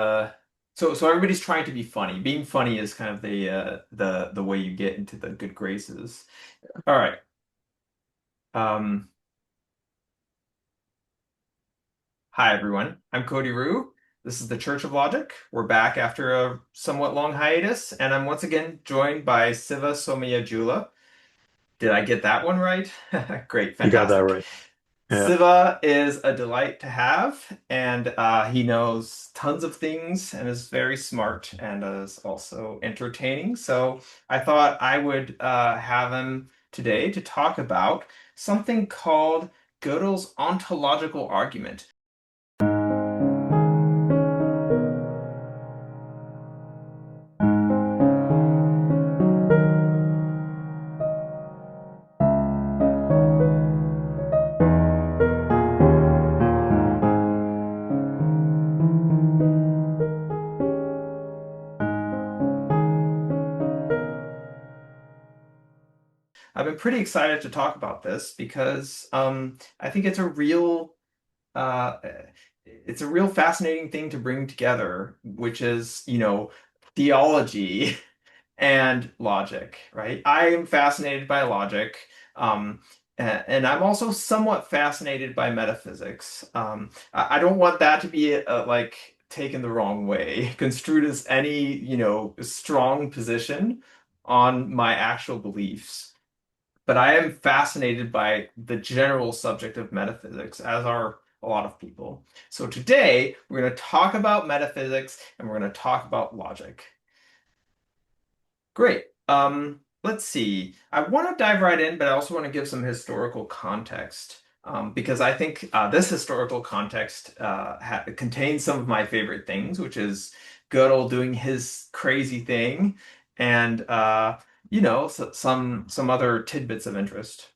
Uh, so everybody's trying to be funny. Being funny is kind of the way you get into the good graces. All right. Um, Hi everyone. I'm Cody Rue. This is the Church of Logic. We're back after a somewhat long hiatus, and I'm once again joined by Siva Somayajula. Did I get that one right? Great, You got that fantastic. right. Yeah. Siva is a delight to have, and he knows tons of things and is very smart and is also entertaining. So I thought I would have him today to talk about something called Gödel's ontological argument. I've been pretty excited to talk about this because I think uh, it's a real fascinating thing to bring together, which is, theology and logic, right? I am fascinated by logic, and I'm also somewhat fascinated by metaphysics. I don't want that to be like taken the wrong way, construed as any, strong position on my actual beliefs. But I am fascinated by the general subject of metaphysics, as are a lot of people. So today we're going to talk about metaphysics and we're going to talk about logic. Great. Let's see. I want to dive right in, but I also want to give some historical context because I think this historical context contains some of my favorite things, which is Gödel doing his crazy thing, and some other tidbits of interest.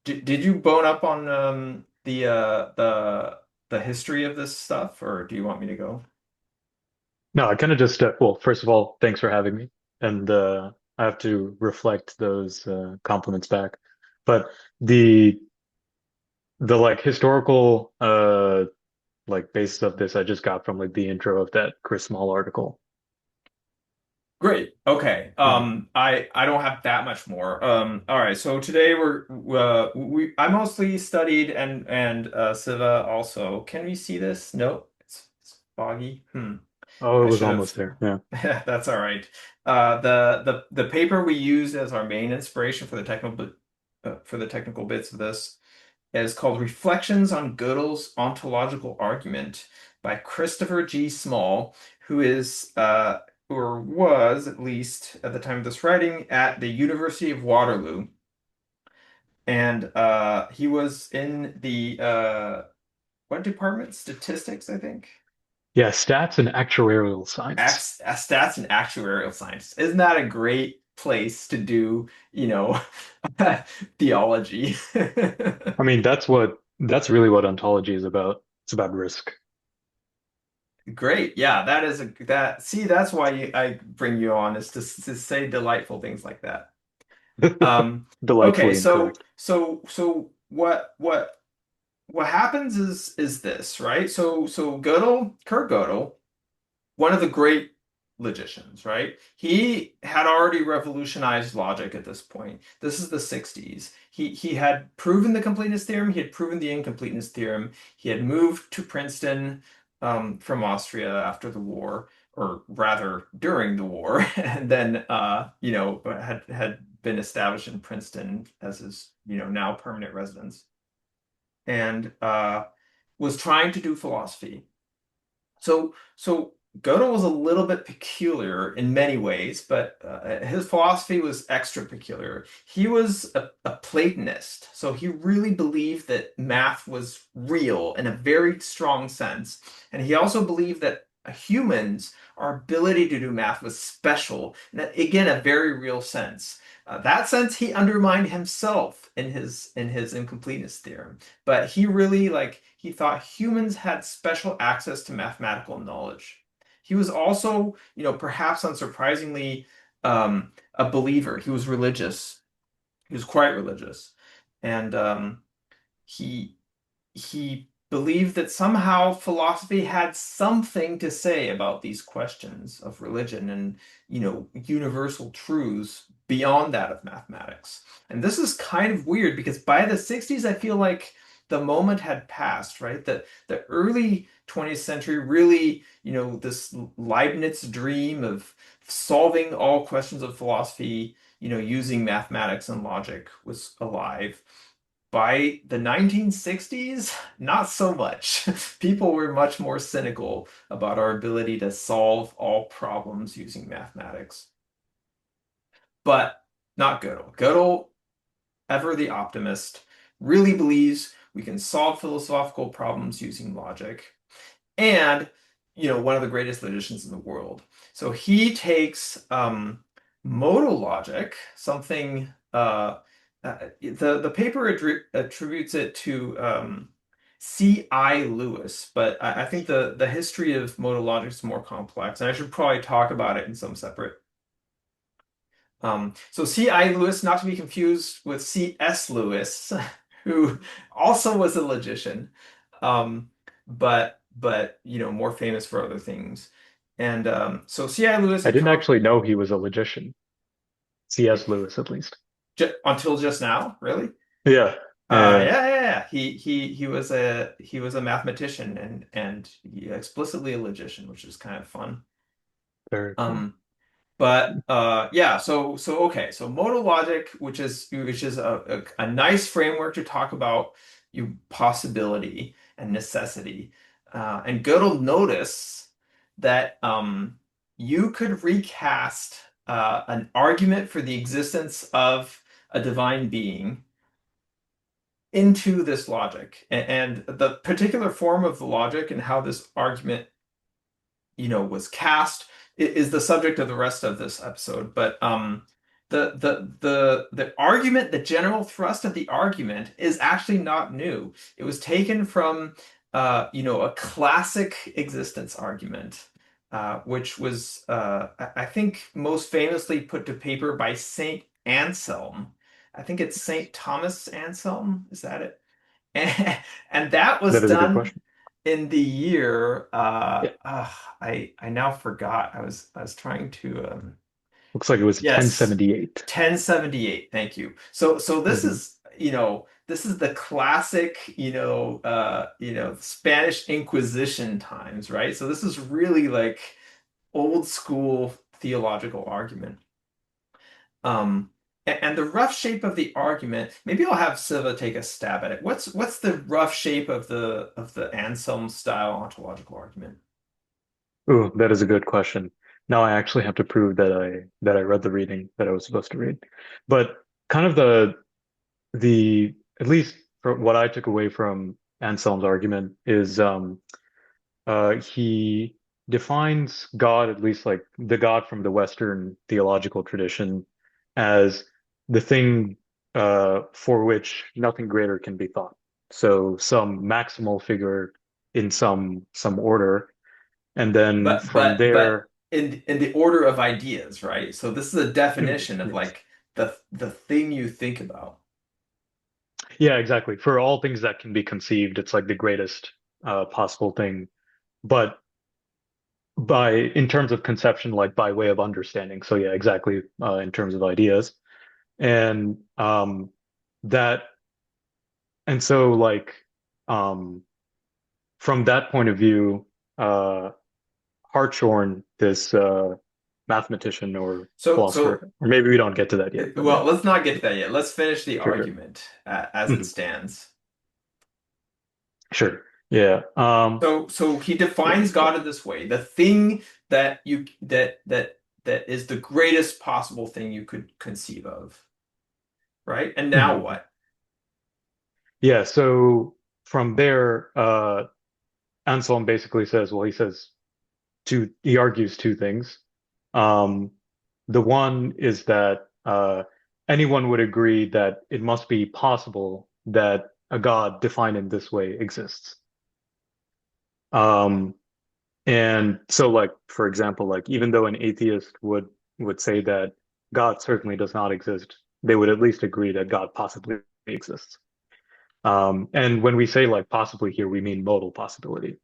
Did you bone up on the history of this stuff, or do you want me to go? No, I kind of just well, first of all, thanks for having me, and I have to reflect those compliments back. But the the like historical like basis of this I just got from like the intro of that Chris Small article. Great. Okay. Yeah. I don't have that much more. All right. So today we I mostly studied and Siva also. Can we see this? Nope. It's foggy. Oh, it I was should have. almost there. Yeah. That's all right. The paper we used as our main inspiration for the technical bits of this is called Reflections on Gödel's Ontological Argument by Christopher G. Small, who is or was at least at the time of this writing at the University of Waterloo, and he was in the what department? Statistics, I think. Yeah, stats and actuarial science. Stats and actuarial science. Isn't that a great place to do, theology? I mean, that's really what ontology is about. It's about risk. Great. Yeah, that is that. See, that's why I bring you on is to say delightful things like that. Okay, Delightfully so incorrect. what happens is this, right? So Kurt Gödel, one of the great logicians, right? He had already revolutionized logic at this point. This is the 60s. He had proven the completeness theorem, he had proven the incompleteness theorem. He had moved to Princeton from Austria after the war, or rather during the war, and then had been established in Princeton as his, now permanent residence, and was trying to do philosophy. So Gödel was a little bit peculiar in many ways, but his philosophy was extra peculiar. He was a Platonist, so he really believed that math was real in a very strong sense, and he also believed that humans, our ability to do math was special, and that, again, a very real sense. That sense he undermined himself in his incompleteness theorem. But he really he thought humans had special access to mathematical knowledge. He was also, perhaps unsurprisingly, a believer. He was religious. He was quite religious, and he he believed that somehow philosophy had something to say about these questions of religion and, universal truths beyond that of mathematics. And this is kind of weird because by the 60s, I feel like the moment had passed, right? The early 20th century really, this Leibniz dream of solving all questions of philosophy, using mathematics and logic was alive. By the 1960s, not so much. People were much more cynical about our ability to solve all problems using mathematics. But not Gödel. Gödel, ever the optimist, really believes we can solve philosophical problems using logic. And, one of the greatest logicians in the world. So he takes modal logic, something the paper attributes it to C.I. Lewis, but I think the history of modal logic is more complex, and I should probably talk about it in some separate. So C.I. Lewis, not to be confused with C.S. Lewis, who also was a logician, but more famous for other things. And so C.I. Lewis I had didn't come up actually know he was a logician. C.S. Lewis, at least. until just now, really. Yeah. Yeah, Yeah. yeah, yeah. He was a mathematician and explicitly a logician, which is kind of fun. Very cool. Um, But yeah, so okay, so modal logic, which is a nice framework to talk about possibility and necessity. And Gödel notice that you could recast an argument for the existence of a divine being into this logic, and the particular form of the logic and how this argument was cast is the subject of the rest of this episode. But the argument, the general thrust of the argument is actually not new. It was taken from a classic existence argument, which was I think most famously put to paper by Saint Anselm. I think it's Saint Thomas Anselm. Is that it? And that was That is a good done question. in the year Yeah. I now forgot. I was trying to Looks like it was yes, 1078. 1078. Thank you. So this Hmm. is this is the classic Spanish Inquisition times, right? So this is really like old school theological argument. And the rough shape of the argument, maybe I'll have Siva take a stab at it. What's the rough shape of the Anselm style ontological argument? Ooh, that is a good question. Now I actually have to prove that I read the reading that I was supposed to read. But kind of the at least for what I took away from Anselm's argument is he defines God, at least like the God from the Western theological tradition, as the thing for which nothing greater can be thought. So some maximal figure in some order, and then from But there, in the order of ideas, right? So this is a definition of yes, like the thing you think about. yeah, exactly. For all things that can be conceived, it's like the greatest possible thing. But by in terms of conception, like by way of understanding. So yeah, exactly. In terms of ideas. And that and so like um from that point of view, uh Hartshorne, this mathematician or So philosopher, or maybe we don't get to that yet, but yeah, well, let's not get to that yet. Let's finish the sure, sure. argument as it Mhm. stands. Sure. Yeah. So he Yeah. defines God in this way, the thing that is the greatest possible thing you could conceive of, right? And now Mhm. what? Yeah, so from there, Anselm basically says, well, he argues two things. Um, the one is that anyone would agree that it must be possible that a God defined in this way exists. Um, and so, like, for example, like even though an atheist would say that God certainly does not exist, they would at least agree that God possibly exists. And when we say like possibly here, we mean modal possibility.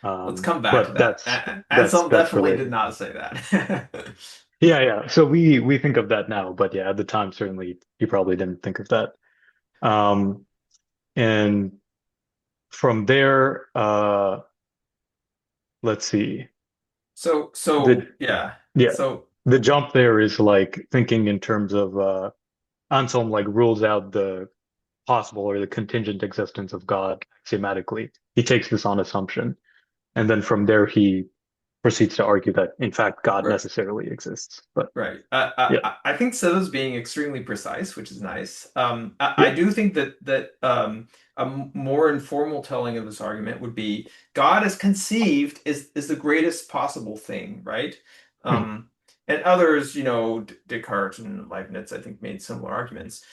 Let's come back to But that. Anselm that's for definitely did later. not say that. Yeah, yeah. So we think of that now, but yeah, at the time certainly you probably didn't think of that. Um, and from there, let's see. So The yeah. Yeah, So the jump there is like thinking in terms of Anselm like rules out the possible or the contingent existence of God axiomatically. He takes this on assumption, and then from there he proceeds to argue that in fact God right. necessarily exists. But Right. yeah, I think So's being extremely precise, which is nice. I yeah, do think that more informal telling of this argument would be God as conceived is the greatest possible thing, right? mhm, Um, and others, Descartes and Leibniz, I think, made similar arguments,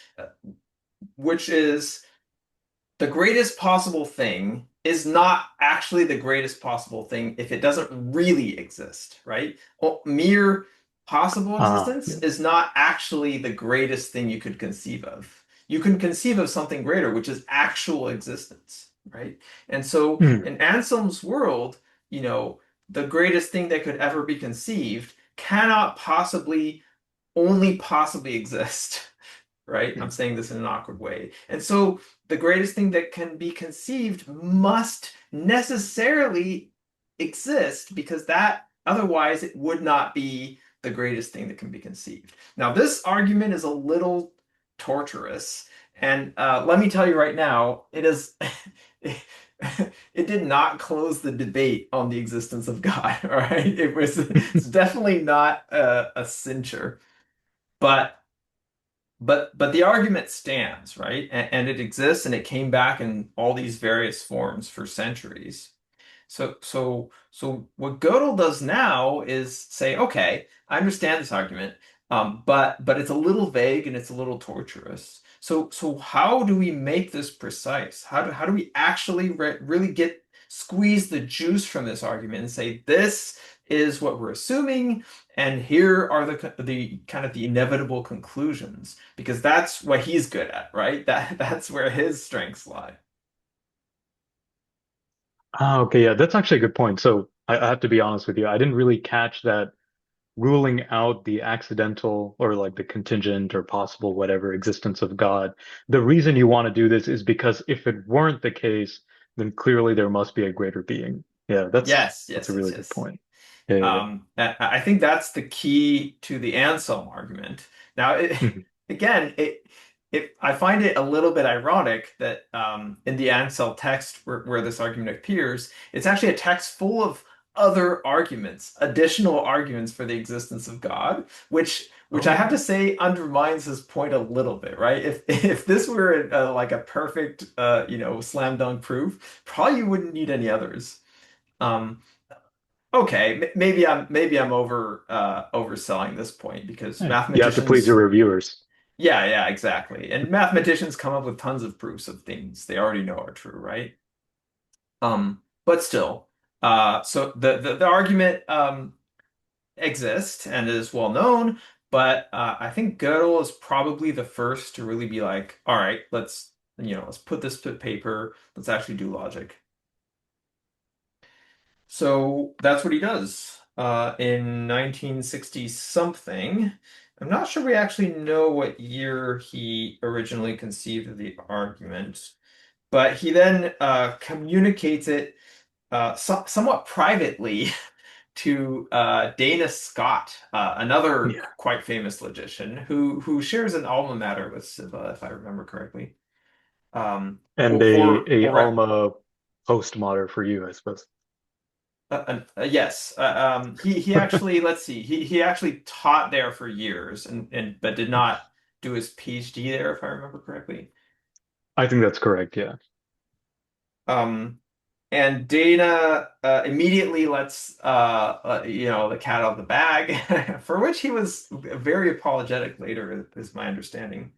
which is the greatest possible thing is not actually the greatest possible thing if it doesn't really exist, right? Mere possible existence yeah, is not actually the greatest thing you could conceive of. You can conceive of something greater, which is actual existence, right? And so mhm, in Anselm's world, the greatest thing that could ever be conceived cannot only possibly exist. Right? I'm mhm. saying this in an awkward way. And so the greatest thing that can be conceived must necessarily exist because that otherwise it would not be the greatest thing that can be conceived. Now, this argument is a little torturous, and let me tell you right now, it is. It did not close the debate on the existence of God, all right? It's definitely not a cincher, but but the argument stands, right? And it exists and it came back in all these various forms for centuries. So what Gödel does now is say, okay, I understand this argument, but it's a little vague and it's a little torturous. So how do we make this precise? How do we actually really get squeeze the juice from this argument and say this is what we're assuming, and here are the kind of the inevitable conclusions, because that's what he's good at, right? That's where his strengths lie. Okay, yeah, that's actually a good point. So I have to be honest with you, I didn't really catch that ruling out the accidental or like the contingent or possible whatever existence of God. The reason you want to do this is because if it weren't the case, then clearly there must be a greater being. Yeah, Yes, that's a yes, yes, really good yes. point. Yeah, yeah, I think that's the key to the Anselm argument. Now, yeah. Mhm. again, I find it a little bit ironic that in the Anselm text where this argument appears, it's actually a text full of other arguments, additional arguments for the existence of God, which I have to Oh, say undermines his point a little bit, right? If this were like a perfect slam dunk proof, probably you wouldn't need any others. Um, Okay, maybe I'm overselling this point because yeah. You have to please your reviewers. yeah, exactly. And mathematicians come up with tons of proofs of things they already know are true, right? But still, so the argument exists and is well known, but I think Gödel is probably the first to really be like, all right, let's put this to paper, let's actually do logic. So that's what he does in 1960 something. I'm not sure we actually know what year he originally conceived of the argument, but he then communicates it somewhat privately to Dana Scott, another Yeah. quite famous logician who shares an alma mater with Siva, if I remember correctly. And Or, or, a or Alma postmodern for you, I suppose. yes. He actually, let's see, he actually taught there for years and but did not do his PhD there, if I remember correctly. I think that's correct, yeah. Um, and Dana immediately lets the cat out of the bag, for which he was very apologetic later, is my understanding.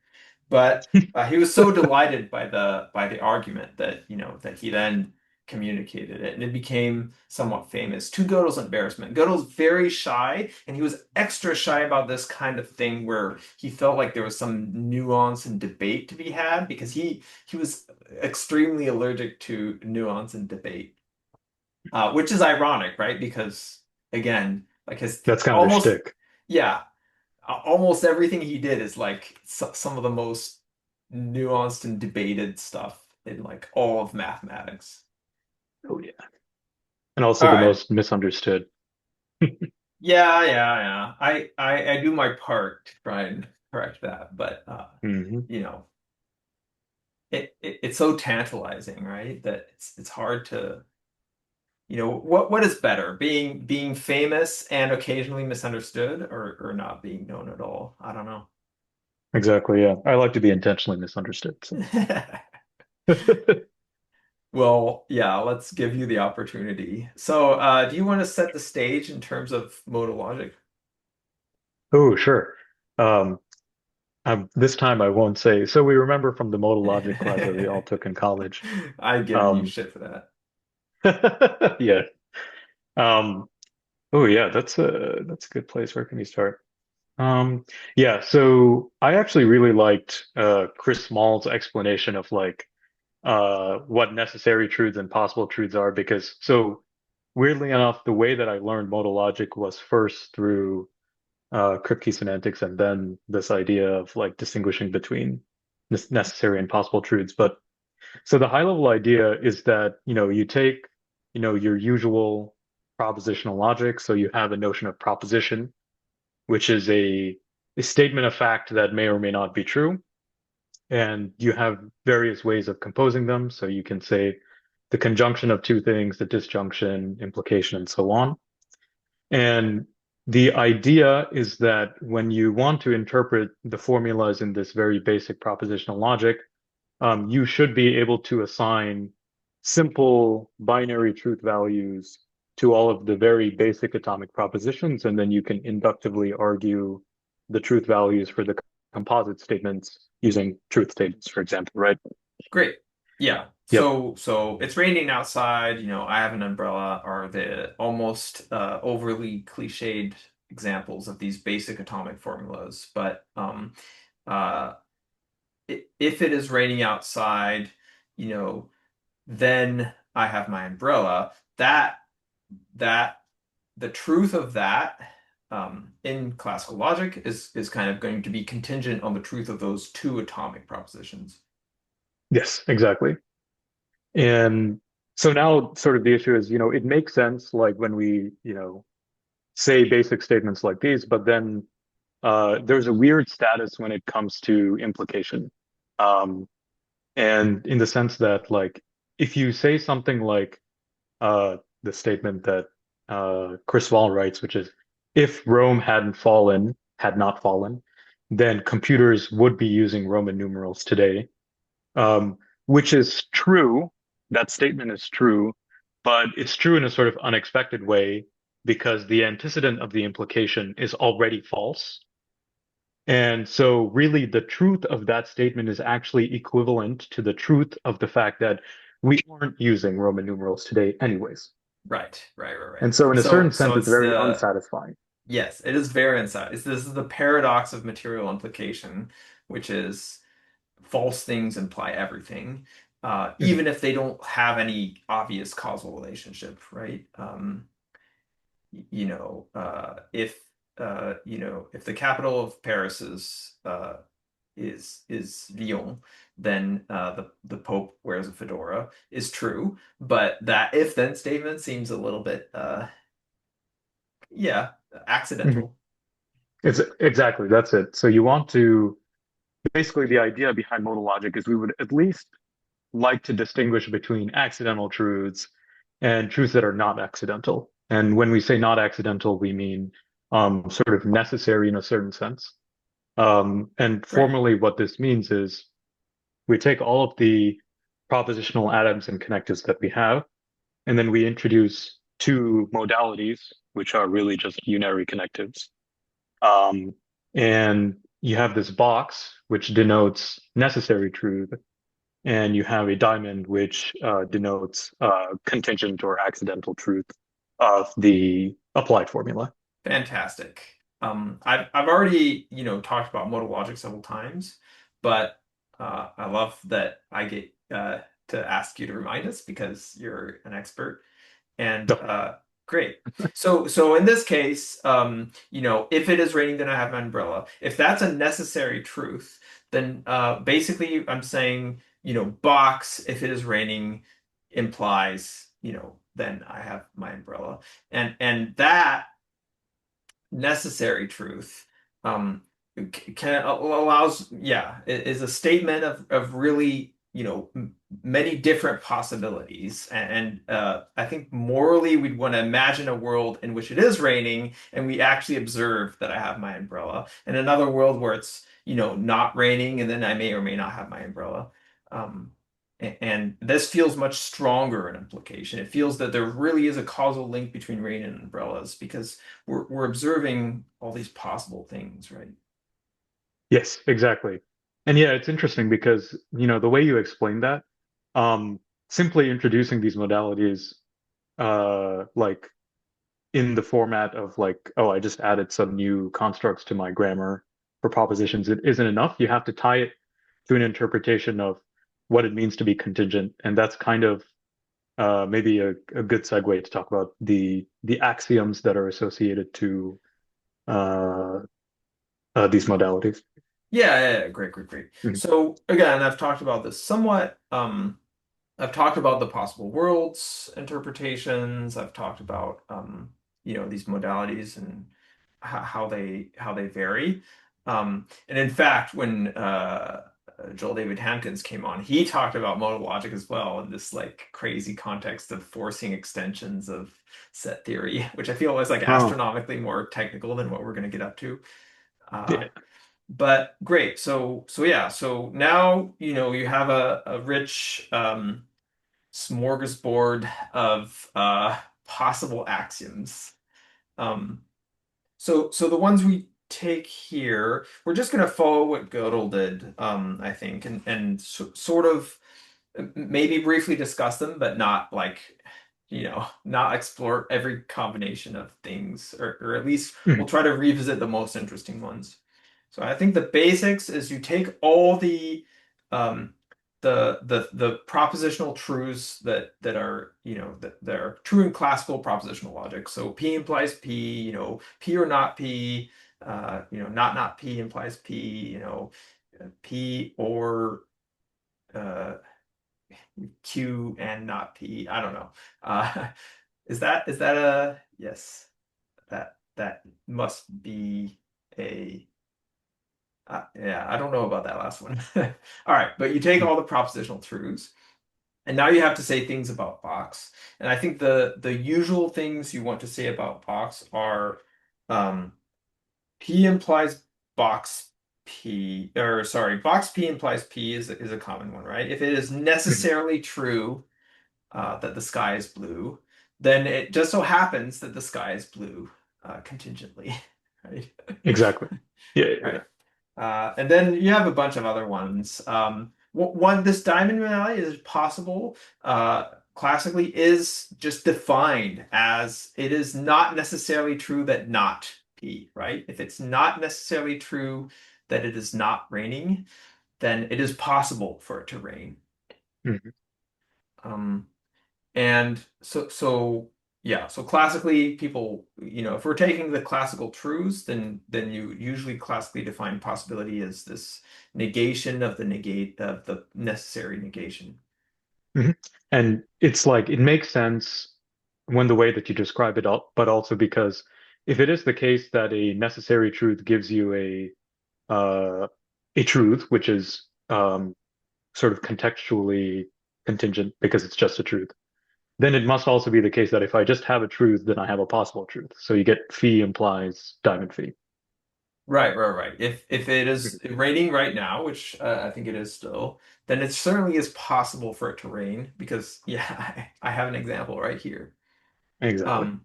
But he was so delighted by the argument that that he then communicated it, and it became somewhat famous. To Gödel's embarrassment, Gödel's very shy, and he was extra shy about this kind of thing where he felt like there was some nuance and debate to be had because he was extremely allergic to nuance and debate, which is ironic, right? Because again, like his That's kind of his almost shtick. yeah, almost everything he did is like some of the most nuanced and debated stuff in like all of mathematics. Oh yeah. And also All the right. most misunderstood. Yeah. I do my part to try and correct that, but Hmm. you know, it's so tantalizing, right? That it's hard to, what is better, being famous and occasionally misunderstood or not being known at all? I don't know. Exactly, yeah. I like to be intentionally misunderstood. So. Well, yeah, let's give you the opportunity. So, do you want to set the stage in terms of modal logic? Oh, sure. Um, this time I won't say. So we remember from the modal logic class that we all took in college. I've given you Um, shit for that. yeah. Um, oh yeah, that's a good place. Where can we start? Um, yeah, so I actually really liked Chris Small's explanation of like what necessary truths and possible truths are because so weirdly enough, the way that I learned modal logic was first through Kripke semantics and then this idea of like distinguishing between necessary and possible truths. But so the high level idea is that, you take, your usual propositional logic. So you have a notion of proposition, which is a statement of fact that may or may not be true. And you have various ways of composing them. So you can say the conjunction of two things, the disjunction, implication, and so on. And the idea is that when you want to interpret the formulas in this very basic propositional logic, you should be able to assign simple binary truth values to all of the very basic atomic propositions, and then you can inductively argue the truth values for the composite statements using truth statements, for example, right? Great. Yeah. Yep. So it's raining outside, I have an umbrella are the almost overly cliched examples of these basic atomic formulas. But uh if it is raining outside, you know, then I have my umbrella. That the truth of that in classical logic is kind of going to be contingent on the truth of those two atomic propositions. Yes, exactly. And so now sort of the issue is, it makes sense like when we, say basic statements like these, but then there's a weird status when it comes to implication. Um, and in the sense that like if you say something like the statement that Chris Wall writes, which is if Rome had not fallen, then computers would be using Roman numerals today, um, which is true. That statement is true, but it's true in a sort of unexpected way because the antecedent of the implication is already false. And so, really, the truth of that statement is actually equivalent to the truth of the fact that we aren't using Roman numerals today, anyways. Right. And so, in a certain So sense, it's it's very the unsatisfying. yes, it is very inside. This is the paradox of material implication, which is false things imply everything, Mhm. even if they don't have any obvious causal relationship, right? If the capital of Paris is Lyon, then the Pope wears a fedora is true. But that if then statement seems a little bit yeah, Mhm. accidental. It's exactly that's it. So, you want to basically the idea behind modal logic is we would at least like to distinguish between accidental truths and truths that are not accidental. And when we say not accidental, we mean sort of necessary in a certain sense. And Right. formally, what this means is we take all of the propositional atoms and connectives that we have, and then we introduce two modalities, which are really just unary connectives. And you have this box, which denotes necessary truth, and you have a diamond which denotes contingent or accidental truth of the applied formula. Fantastic. I've already, talked about modal logic several times, but I love that I get to ask you to remind us because you're an expert. And No. great. So in this case, if it is raining, then I have an umbrella. If that's a necessary truth, then basically I'm saying, box, if it is raining, implies, then I have my umbrella. And that necessary truth um can allows is a statement of really many different possibilities and I think morally we'd want to imagine a world in which it is raining and we actually observe that I have my umbrella and another world where it's not raining and then I may or may not have my umbrella um and this feels much stronger an implication. It feels that there really is a causal link between rain and umbrellas because we're observing all these possible things, right? Yes, exactly. And yeah, it's interesting because, the way you explain that, um, simply introducing these modalities, like in the format of like, oh, I just added some new constructs to my grammar for propositions, it isn't enough. You have to tie it to an interpretation of what it means to be contingent. And that's kind of maybe a good segue to talk about the axioms that are associated to uh, these modalities. Yeah, great, great, great. Mhm. So again, I've talked about this somewhat. I've talked about the possible worlds interpretations. I've talked about these modalities and how they vary. And in fact, when Joel David Hankins came on, he talked about modal logic as well in this like crazy context of forcing extensions of set theory, which I feel is like Oh, astronomically more technical than what we're going to get up to. Uh, yeah. but great. So yeah. So now you have a rich smorgasbord of possible axioms. Um, so the ones we take here, we're just going to follow what Gödel did, I think, and sort of maybe briefly discuss them, but not like, not explore every combination of things, or at least we'll Mhm. try to revisit the most interesting ones. So I think the basics is you take all um, the propositional truths that are that are true in classical propositional logic. So P implies P, P or not P, not P implies P, P or uh, Q and not P. I don't know. Uh, is that a yes? That must be a yeah. I don't know about that last one. All right, but you take Mhm. all the propositional truths, and now you have to say things about box. And I think the usual things you want to say about box are um, P implies box P, or sorry, box P implies P is a common one, right? If it is Mhm. necessarily true that the sky is blue, then it just so happens that the sky is blue contingently, right? Exactly. Yeah, yeah, yeah. Right. And then you have a bunch of other ones. This diamond modality is possible. Classically, is just defined as it is not necessarily true that not P, right? If it's not necessarily true that it is not raining, then it is possible for it to rain. Mhm. Um, And so yeah, so classically people, if we're taking the classical truths, then you usually classically define possibility as this negation of the necessary negation. Mhm. And it's like it makes sense when the way that you describe it, but also because if it is the case that a necessary truth gives you uh, a truth, which is sort of contextually contingent because it's just a truth, then it must also be the case that if I just have a truth, then I have a possible truth. So you get phi implies diamond phi. Right, right, right. If it is raining right now, which I think it is still, then it certainly is possible for it to rain because yeah, I have an example right here. Exactly. Um,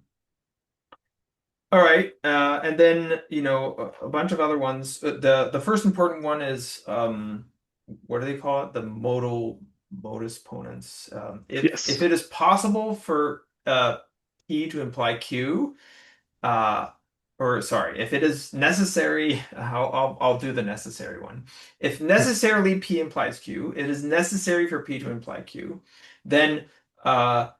All right, and then a bunch of other ones. The first important one is what do they call it? The modal. Modus ponens. If Yes. it is possible for P to imply Q, uh, or sorry, if it is necessary, I'll do the necessary one. If Mhm. necessarily P implies Q, it is necessary for P to imply Q. Then, uh,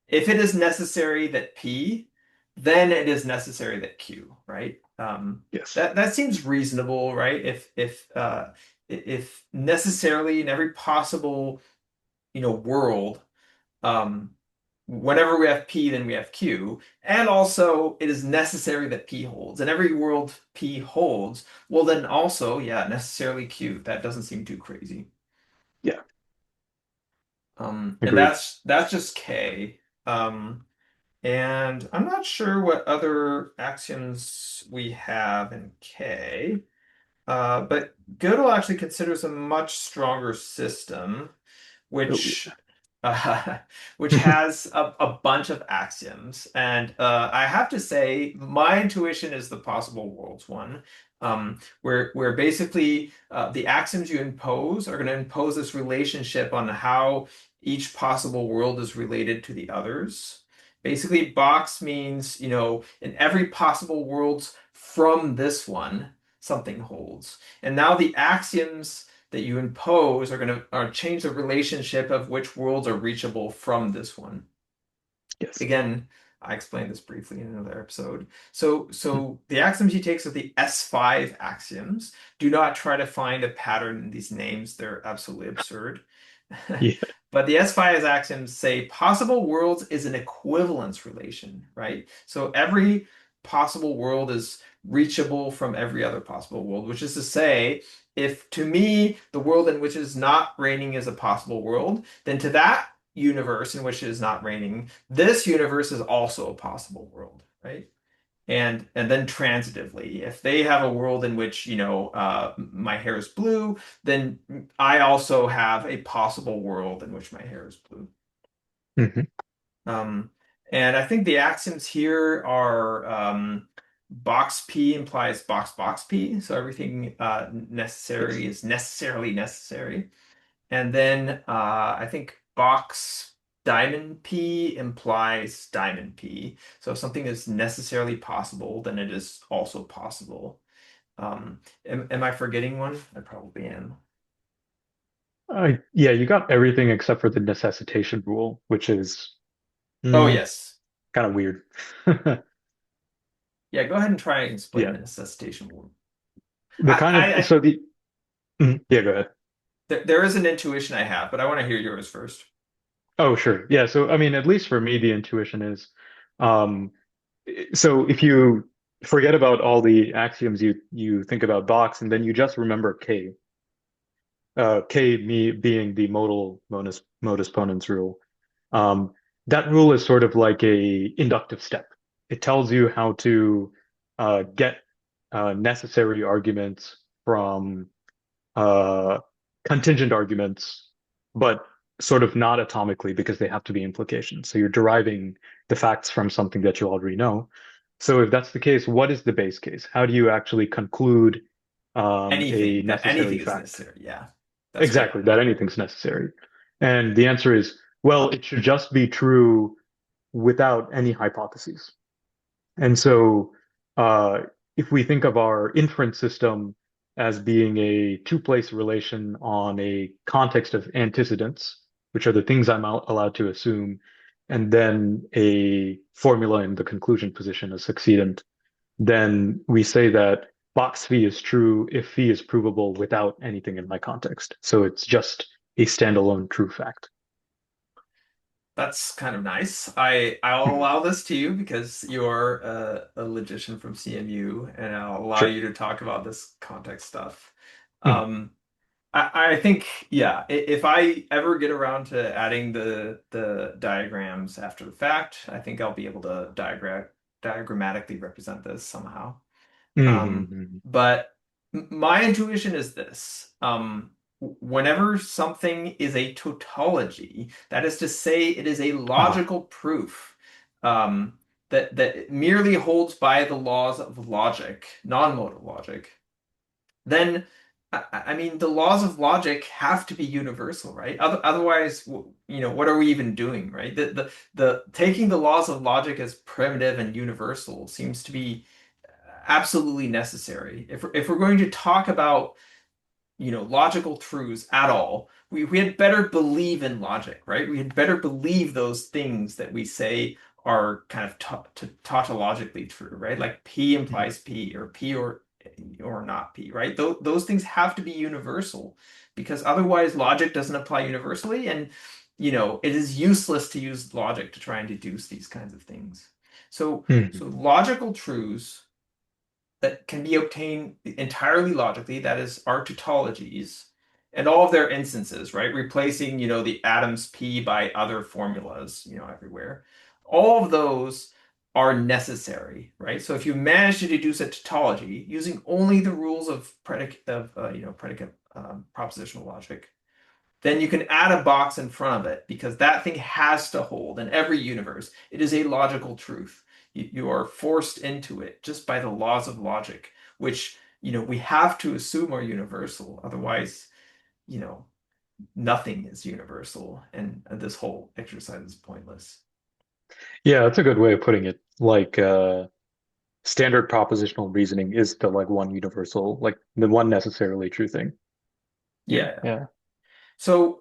if it is necessary that P, then it is necessary that Q, right? Yes. That seems reasonable, right? If necessarily in every possible world, um, whenever we have P, then we have Q. And also, it is necessary that P holds. And every world P holds, well, then also, yeah, necessarily Q. That doesn't seem too crazy. Yeah. And Agreed. that's just K. And I'm not sure what other axioms we have in K. But Gödel actually considers a much stronger system, Oh which uh, which yeah. has a bunch of axioms. And I have to say, my intuition is the possible worlds one, where basically the axioms you impose are going to impose this relationship on how each possible world is related to the others. Basically, box means, in every possible worlds from this one, something holds. And now the axioms that you impose are going to change the relationship of which worlds are reachable from this one. Yes. Again, I explained this briefly in another episode. So the axioms he takes are the S5 axioms. Do not try to find a pattern in these names. They're absolutely absurd. Yeah. But the S5 axioms say possible worlds is an equivalence relation, right? So every possible world is reachable from every other possible world, which is to say, if to me the world in which is not raining is a possible world, then to that universe in which it is not raining, this universe is also a possible world, right? And then transitively, if they have a world in which, my hair is blue, then I also have a possible world in which my hair is blue. Hmm. Um, and I think the axioms here are box P implies box P, so everything Yes. necessary is necessarily necessary. And then I think box diamond P implies diamond P. So if something is necessarily possible, then it is also possible. Am I forgetting one? I probably am. Yeah, you got everything except for the necessitation rule, which is Oh, kind yes. of weird. Yeah, go ahead and try and explain Yeah. the necessitation rule. The kind of I so the yeah, go ahead. there is an intuition I have, but I want to hear yours first. Oh, sure. Yeah, so I mean, at least for me, the intuition is um so if you forget about all the axioms you think about box and then you just remember K, K me being the modus ponens rule. Um, that rule is sort of like a inductive step. It tells you how to get necessary arguments from uh, contingent arguments, but sort of not atomically because they have to be implications. So you're deriving the facts from something that you already know. So if that's the case, what is the base case? How do you actually conclude a Anything that necessary anything is fact? necessary. Yeah, that's great. Exactly, that anything's necessary. And the answer is, well, it should just be true without any hypotheses. And so, uh, if we think of our inference system as being a two-place relation on a context of antecedents, which are the things I'm allowed to assume, and then a formula in the conclusion position, a succeedant, then we say that box phi is true if phi is provable without anything in my context. So it's just a standalone true fact. That's kind of nice. I'll Mhm. allow this to you because you're a logician from CMU, and I'll allow Sure. you to talk about this context stuff. Mhm. Um, I think, yeah, if I ever get around to adding the diagrams after the fact, I think I'll be able to diagrammatically represent this somehow. Um, Mhm. but my intuition is this. Whenever something is a tautology, that is to say, it is a Uh-huh. logical proof um, that it merely holds by the laws of logic, non-modal logic, then I mean, the laws of logic have to be universal, right? Otherwise, what are we even doing, right? The taking the laws of logic as primitive and universal seems to be absolutely necessary. If we're going to talk about logical truths at all, we had better believe in logic, right? We had better believe those things that we say are kind of tautologically true, right? Like P Mhm. implies P, or P or not P, right? Those things have to be universal because otherwise logic doesn't apply universally, and it is useless to use logic to try and deduce these kinds of things. So Mhm. logical truths that can be obtained entirely logically, that is, are tautologies, and all of their instances, right? Replacing, the atoms P by other formulas, everywhere. All of those are necessary, right? So if you manage to deduce a tautology using only the rules of predicate propositional logic, then you can add a box in front of it because that thing has to hold in every universe. It is a logical truth. You are forced into it just by the laws of logic, which, we have to assume are universal. Otherwise, you know, nothing is universal, and this whole exercise is pointless. Yeah, that's a good way of putting it. Like standard propositional reasoning is the like one universal, like the one necessarily true thing here. Yeah. Yeah. So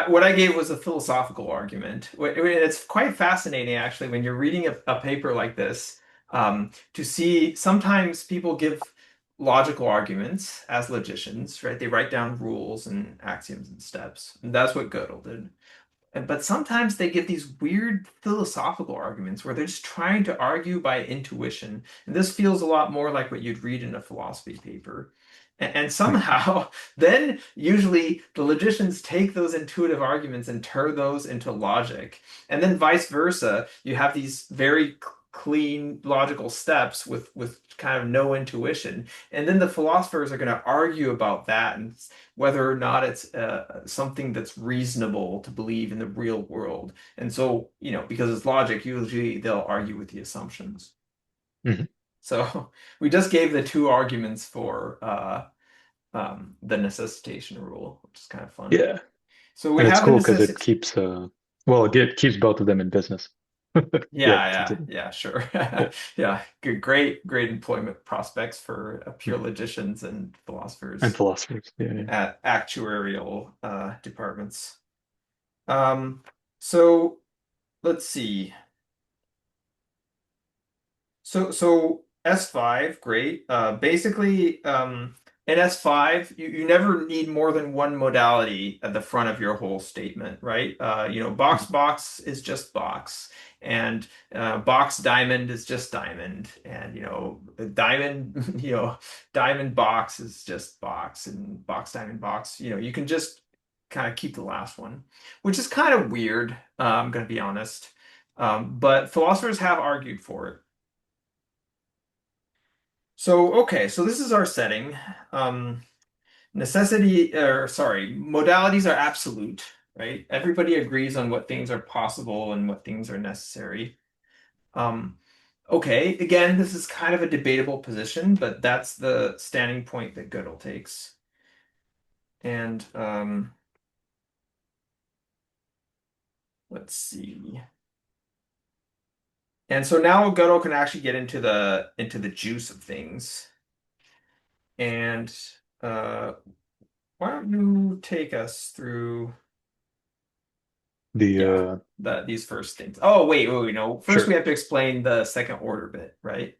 what I gave was a philosophical argument. It's quite fascinating, actually, when you're reading a paper like this, to see sometimes people give logical arguments as logicians, right? They write down rules and axioms and steps. And that's what Gödel did. But sometimes they give these weird philosophical arguments where they're just trying to argue by intuition. And this feels a lot more like what you'd read in a philosophy paper. And Hmm. somehow, then usually the logicians take those intuitive arguments and turn those into logic. And then vice versa, you have these very clean logical steps with kind of no intuition. And then the philosophers are going to argue about that and whether or not it's something that's reasonable to believe in the real world. And so, because it's logic, usually they'll argue with the assumptions. Mhm. So we just gave the two arguments for the necessitation rule, which is kind of fun. Yeah. So we And it's have the cool because it necessity. keeps well, it keeps both of them in business. Yeah, Yeah, yeah, continue. yeah, sure. Yeah. Yeah, good, great employment prospects for pure Mhm. logicians and And philosophers philosophers. Yeah, yeah. at actuarial departments. Um, so let's see. So S5, great. Basically, in S5, you never need more than one modality at the front of your whole statement, right? Box Mhm. box is just box, and box diamond is just diamond, and diamond, diamond box is just box, and box diamond box. You can just kind of keep the last one, which is kind of weird. I'm gonna be honest. But philosophers have argued for it. So, okay, so this is our setting. Um, modalities are absolute, right? Everybody agrees on what things are possible and what things are necessary. Um, okay, again, this is kind of a debatable position, but that's the standing point that Gödel takes. And let's see. And so now Gödel can actually get into the juice of things. And uh, why don't you take us through? The Yeah, these first things. Oh, wait, no. First, we sure. have to explain the second order bit, right?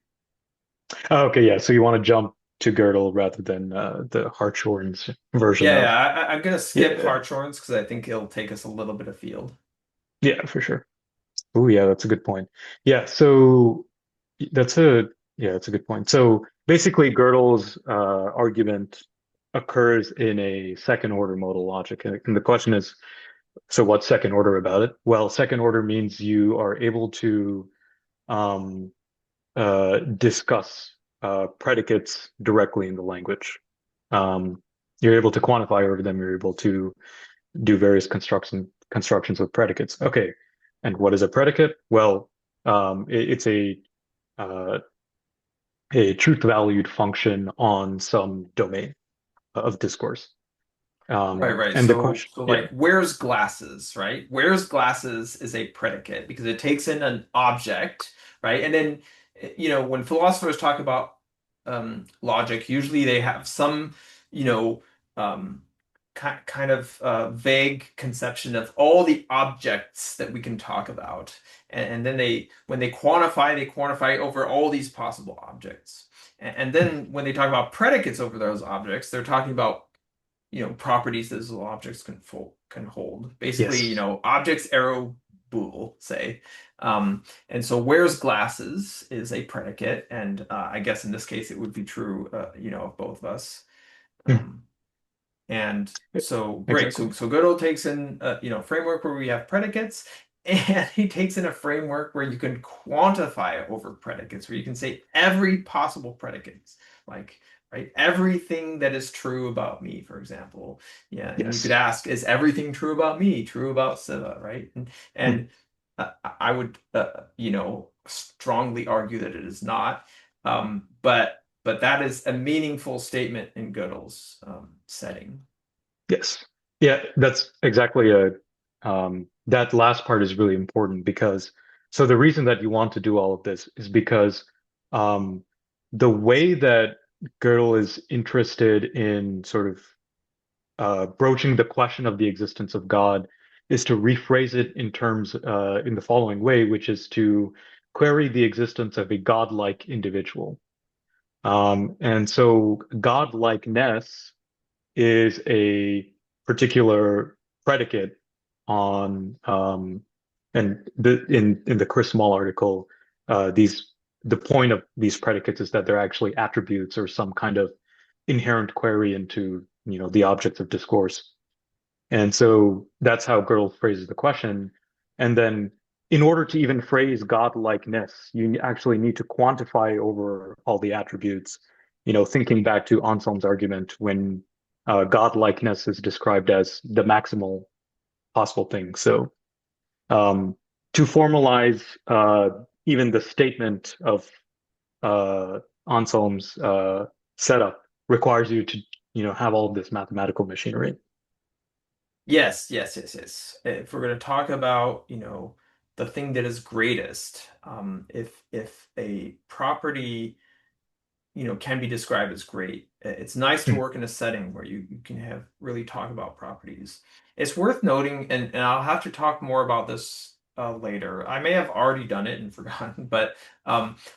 Oh, okay, yeah. So you want to jump to Girdle rather than the Hartshorn's version Yeah, yeah. of I'm gonna skip yeah, Hartshorns because I think it'll take us a little bit of field. yeah, for sure. Oh, yeah, that's a good point. Yeah, so that's a yeah, that's a good point. So basically, Gödel's argument occurs in a second order modal logic, and the question is, so what's second order about it? Well, second order means you are able to um, discuss predicates directly in the language. Um, you're able to quantify over them. You're able to do various constructions with predicates. Okay, and what is a predicate? Well, it's uh, a truth valued function on some domain. of discourse. Right, right. And the So, question, so yeah, like, where's glasses, right? Where's glasses is a predicate because it takes in an object, right? And then, when philosophers talk about logic, usually they have some, you know, um, kind of vague conception of all the objects that we can talk about, and then when they quantify over all these possible objects, and then when they talk about predicates over those objects, they're talking about properties that those objects can hold. Basically, yes, objects arrow bool, say. And so where's glasses is a predicate, and I guess in this case it would be true, of both of us. mm, Um, and so great. So exactly, so Gödel takes in framework where we have predicates, and he takes in a framework where you can quantify over predicates, where you can say every possible predicates, like right, everything that is true about me, for example. Yeah, and you could yes, ask, is everything true about me true about Siva, right? mm, And I would strongly argue that it is not. But that is a meaningful statement in Gödel's setting. yes, yeah. That's exactly a that last part is really important because so the reason that you want to do all of this is because um, the way that Gödel is interested in sort of broaching the question of the existence of God is to rephrase it in terms in the following way, which is to query the existence of a godlike individual. And so godlikeness is a particular predicate on and in the Chris Small article, these the point of these predicates is that they're actually attributes or some kind of inherent query into the objects of discourse. And so that's how Gödel phrases the question. And then in order to even phrase godlikeness, you actually need to quantify over all the attributes. Thinking back to Anselm's argument when godlikeness is described as the maximal possible thing. So um, to formalize even the statement of Anselm's setup requires you to, have all of this mathematical machinery. Yes, yes, yes, yes. If we're going to talk about, the thing that is greatest, if a property can be described as great. It's nice to Hmm. work in a setting where you can have really talk about properties. It's worth noting, and I'll have to talk more about this later. I may have already done it and forgotten, but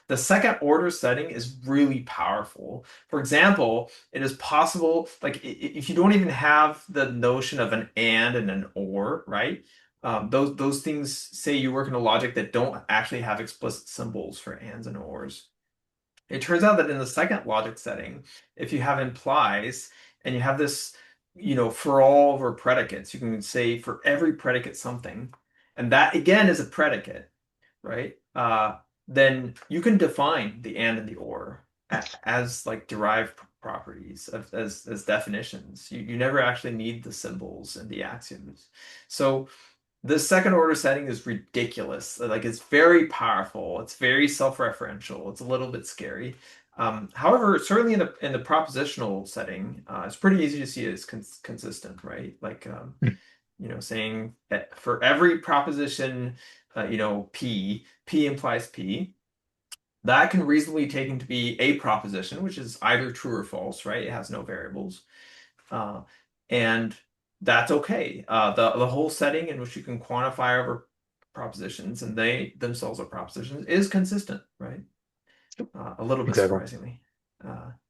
the second order setting is really powerful. For example, it is possible, like if you don't even have the notion of an and an or, right? Those things say you work in a logic that don't actually have explicit symbols for ands and ors. It turns out that in the second logic setting, if you have implies and you have this, for all over predicates, you can say for every predicate something, and that again is a predicate, right? Then you can define the and the or as like derived properties as definitions. You never actually need the symbols and the axioms. So the second order setting is ridiculous. Like it's very powerful. It's very self-referential. It's a little bit scary. However, certainly in the propositional setting, it's pretty easy to see it as consistent, right? Like Hmm. saying that for every proposition, P implies P. That can reasonably be taken to be a proposition, which is either true or false, right? It has no variables. Uh, and that's okay. The whole setting in which you can quantify over propositions and they themselves are propositions is consistent, right? A little bit Exactly. surprisingly.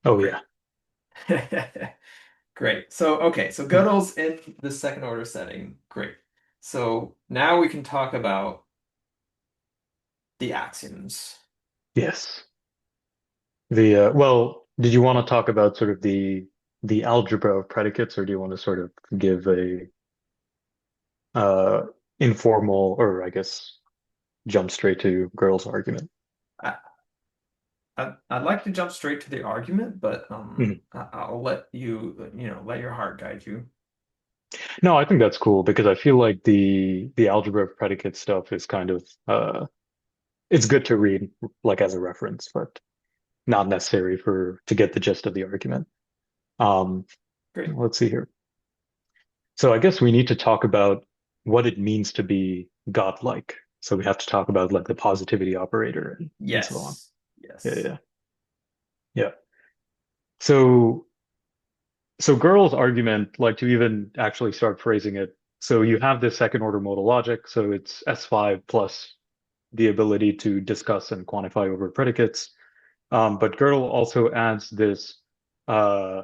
Oh Great. yeah. Great. So, okay. So Hmm. Gödel's in the second order setting. Great. So now we can talk about the axioms. Yes. The well, did you want to talk about sort of the algebra of predicates, or do you want to sort of give a uh informal, or I guess jump straight to Gödel's argument? I, I'd like to jump straight to the argument, but Mhm. I'll let you, let your heart guide you. No, I think that's cool because I feel like the algebra of predicate stuff is kind of it's good to read like as a reference, but not necessary for to get the gist of the argument. Um, Great. Let's see here. So I guess we need to talk about what it means to be godlike. So we have to talk about like the positivity operator and so on. Yes. Yeah, Yes. yeah, yeah. So so Gödel's argument, like to even actually start phrasing it, so you have this second order modal logic, so it's S5 plus the ability to discuss and quantify over predicates. But Gödel also adds this uh,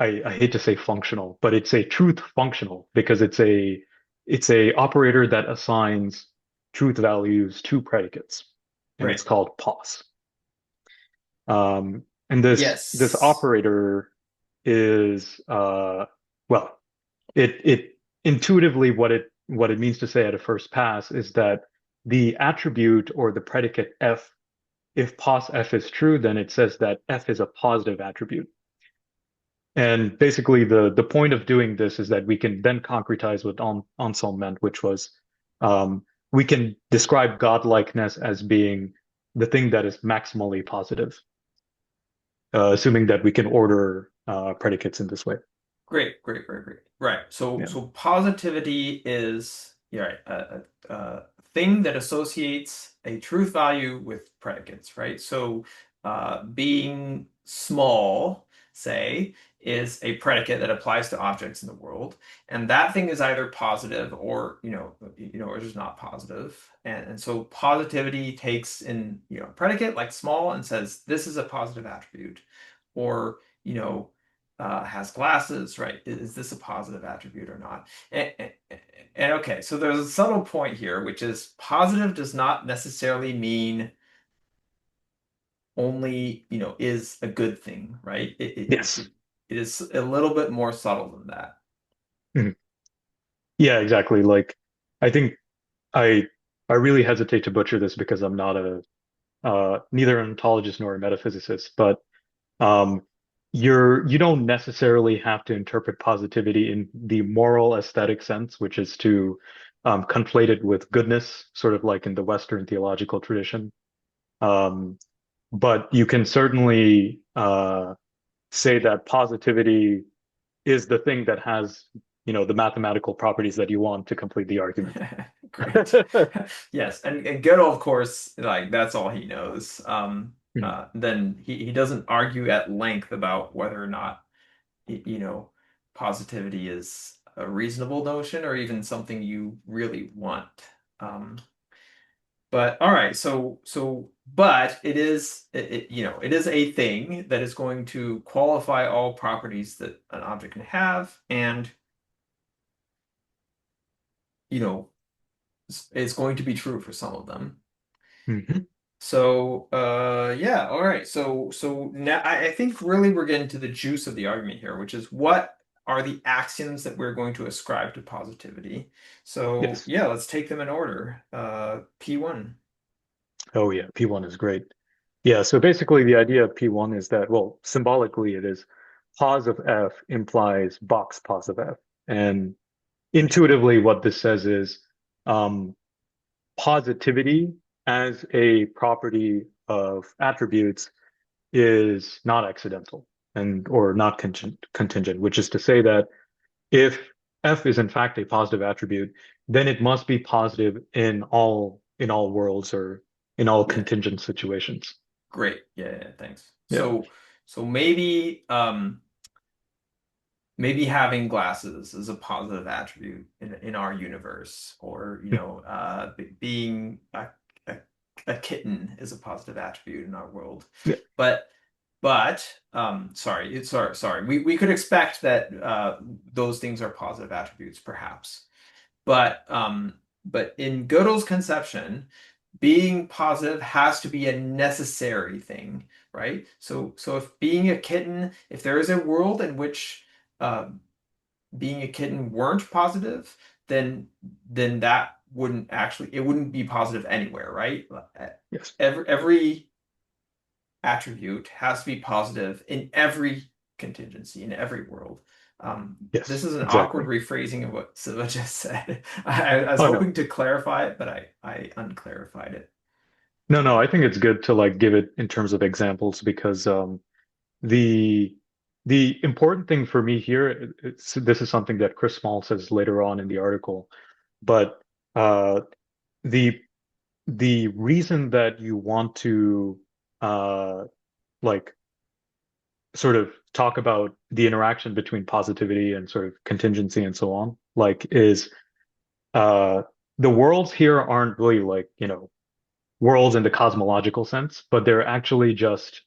I hate to say functional, but it's a truth functional because it's a operator that assigns truth values to predicates, and it's Right. called pos. And this Yes. operator is well, it intuitively what it means to say at a first pass is that the attribute or the predicate f, if pos f is true, then it says that f is a positive attribute. And basically, the point of doing this is that we can then concretize what Anselm meant, which was we can describe godlikeness as being the thing that is maximally positive, assuming that we can order predicates in this way. Great, great, great, great. Right. So, Yeah. so positivity is, yeah, right, a thing that associates a truth value with predicates, right? So, being small, say, is a predicate that applies to objects in the world, and that thing is either positive or, or just not positive. And so positivity takes in, predicate like small and says this is a positive attribute, or, you know, has glasses, right? Is this a positive attribute or not? And okay, so there's a subtle point here, which is positive does not necessarily mean only, is a good thing, right? Yes. It is a little bit more subtle than that. Mhm. Yeah, exactly. Like, I think I I really hesitate to butcher this because I'm not a neither an ontologist nor a metaphysicist, but Um, you don't necessarily have to interpret positivity in the moral aesthetic sense, which is to conflate it with goodness, sort of like in the Western theological tradition. Um, but you can certainly say that positivity is the thing that has, the mathematical properties that you want to complete the argument. Great. Yes, and Gödel, of course, like that's all he knows. Mhm. Then he doesn't argue at length about whether or not positivity is a reasonable notion or even something you really want. Um, but all right, but it is a thing that is going to qualify all properties that an object can have, and you know, is going to be true for some of them. Mhm. So, yeah, all right. So now I think really we're getting to the juice of the argument here, which is what are the axioms that we're going to ascribe to positivity? So, Yes. yeah, let's take them in order. P1. Oh yeah, P1 is great. Yeah, so basically the idea of P1 is that, well, symbolically it is pos of F implies box pos of F. And intuitively what this says is um, positivity as a property of attributes is not accidental and or not contingent, which is to say that if F is in fact a positive attribute, then it must be positive in all worlds or in all Yeah, contingent situations. great. Yeah, yeah, thanks. Yeah. So maybe having glasses is a positive attribute in our universe, or being a a kitten is a positive attribute in our world. Yeah. But sorry. We could expect that those things are positive attributes, perhaps. But in Gödel's conception, being positive has to be a necessary thing, right? So if being a kitten, if there is a world in which uh, being a kitten weren't positive, then that wouldn't actually it wouldn't be positive anywhere, right? Yes. Every attribute has to be positive in every contingency, in every world. This Yes. is an awkward Exactly. rephrasing of what Siva just said. I was Oh no. hoping to clarify it, but I unclarified it. No, no, Um, I think it's good to like give it in terms of examples because the the important thing for me here, this is something that Chris Small says later on in the article, but uh, the the reason that you want to uh, like sort of talk about the interaction between positivity and sort of contingency and so on, like is uh, the worlds here aren't really like, worlds in the cosmological sense, but they're actually just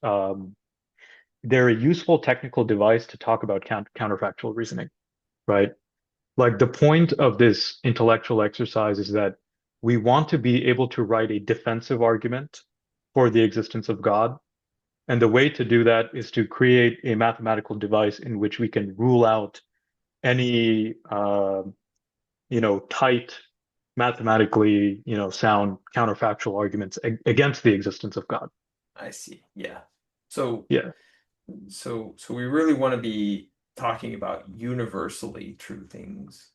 they're a useful technical device to talk about counterfactual reasoning, right? Like the point of this intellectual exercise is that we want to be able to write a defensive argument for the existence of God. And the way to do that is to create a mathematical device in which we can rule out any, tight, mathematically, sound counterfactual arguments against the existence of God. I see. Yeah. So Yeah. so we really want to be talking about universally true things.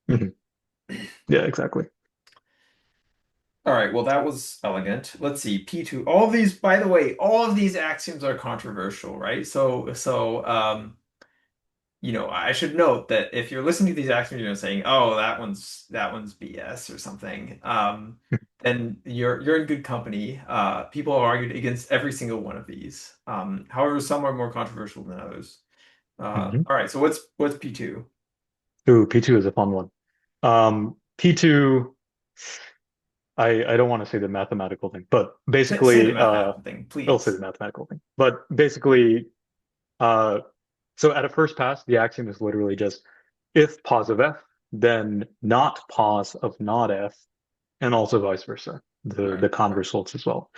Mhm. Yeah, exactly. All right, well, that was elegant. Let's see, P2. All of these, by the way, all of these axioms are controversial, right? I should note that if you're listening to these axioms, saying, "Oh, that one's BS" or something, then you're in good company. People have argued against every single one of these. However, some are more controversial than others. Mhm. All right, so what's P2? Ooh, P2 is a fun one. P2, I don't want to say the mathematical thing, but Say the basically, mathematical thing, I'll say the please. mathematical thing. But basically, uh, so at a first pass, the axiom is literally just if pos of f, then not pos of not f, and also vice versa. The Right, right. converse holds as well.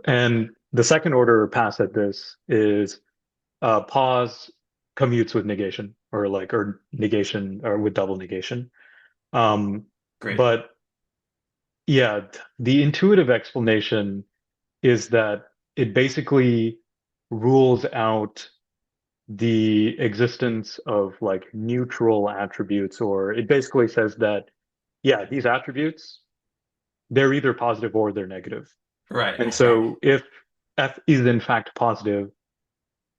And the second order pass at this is pos commutes with negation, or negation, or with double negation. Um, Great. but yeah, the intuitive explanation is that it basically rules out the existence of like neutral attributes, or it basically says that, yeah, these attributes, they're either positive or they're negative. Right. And so if F is in fact positive,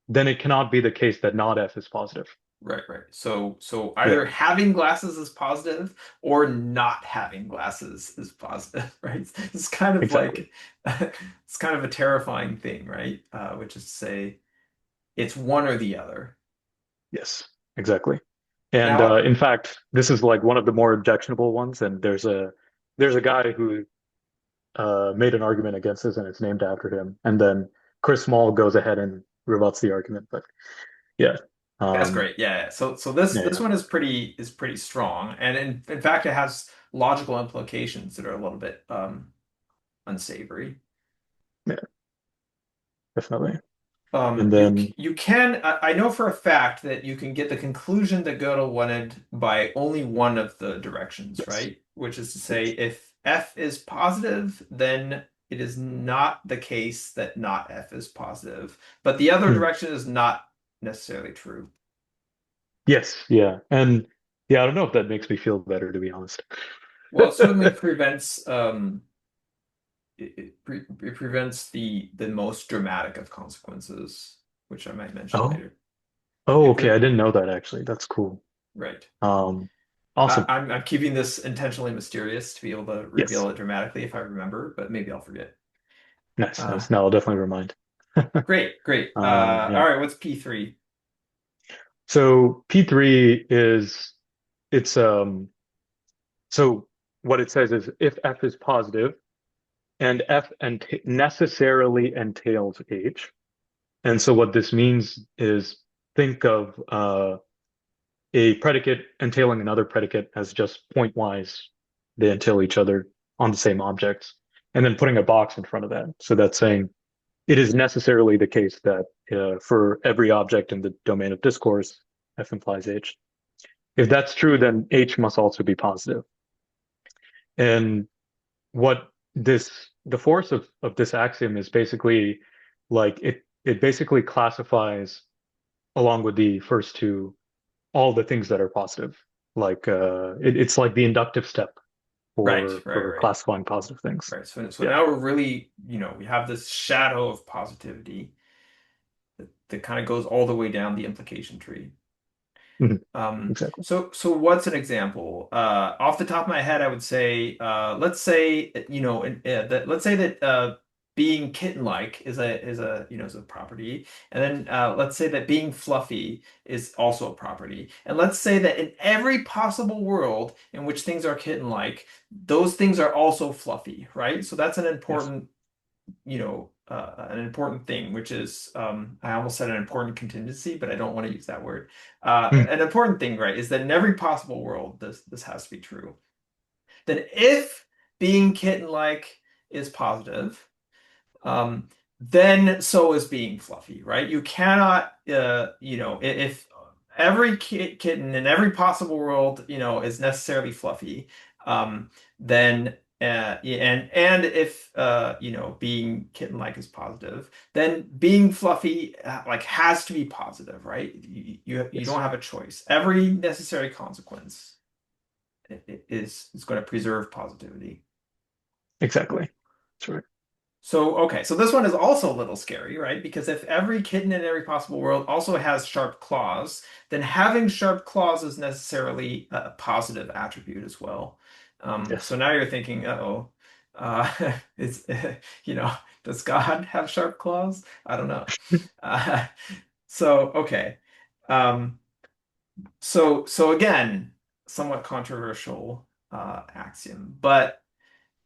then it cannot be the case that not F is positive. Right, right. So Yeah, either having glasses is positive or not having glasses is positive, right? It's kind of exactly. like it's kind of a terrifying thing, right? Which is to say it's one or the other. Yes, exactly. And Now, in fact, this is like one of the more objectionable ones. And there's a guy who made an argument against this, and it's named after him. And then Chris Small goes ahead and rebuts the argument. But yeah, that's um, great. Yeah. So this yeah, one is pretty strong, and in fact it has logical implications that are a little bit unsavory. yeah, definitely. And You then you can I know for a fact that you can get the conclusion that Gödel wanted by only one of the directions, yes, right? Which is to say, yes. if F is positive, then it is not the case that not F is positive. But the other Hmm. direction is not necessarily true. Yes, yeah. And yeah, I don't know if that makes me feel better, to be honest. Well, it certainly prevents it prevents the most dramatic of consequences, which I might mention Oh, later. oh, It okay. I pre didn't know that actually. That's cool. Right. Um, awesome. I'm keeping this intentionally mysterious to be able to Yes. reveal it dramatically if I remember, but maybe I'll forget. Nice, Uh, nice. No, I'll definitely remind. great, great. Yeah. All right, what's P3? So P3 is it's so what it says is if F is positive and F necessarily entails H. And so what this means is think of a predicate entailing another predicate as just pointwise they entail each other on the same objects, and then putting a box in front of that. So that's saying it is necessarily the case that for every object in the domain of discourse, F implies H. If that's true, then H must also be positive. And what the force of this axiom is basically like it basically classifies along with the first two all the things that are positive. Like it's like the inductive step Right, right, for right, classifying positive things. right. So Yeah. now we're really, we have this shadow of positivity. that kind of goes all the way down the implication tree. Mhm. Exactly. So what's an example? Off the top of my head, I would say, let's say, let's say that being kitten-like is a property, and then let's say that being fluffy is also a property, and let's say that in every possible world in which things are kitten-like, those things are also fluffy, right? So that's Yes. an important thing, which is, I almost said an important contingency, but I don't want to use that word. Mhm. An important thing, right, is that in every possible world, this has to be true. That if being kitten-like is positive, um, then so is being fluffy, right? You cannot, if every kitten in every possible world, is necessarily fluffy, then and if being kitten-like is positive, then being fluffy like has to be positive, right? You Yes. don't have a choice. Every necessary consequence is going to preserve positivity. Exactly. That's right. So, okay, so this one is also a little scary, right? Because if every kitten in every possible world also has sharp claws, then having sharp claws is necessarily a positive attribute as well. So Yes. now you're thinking, uh-oh, it's, does God have sharp claws? I don't know. Uh, so, okay. Um, so again, somewhat controversial axiom, but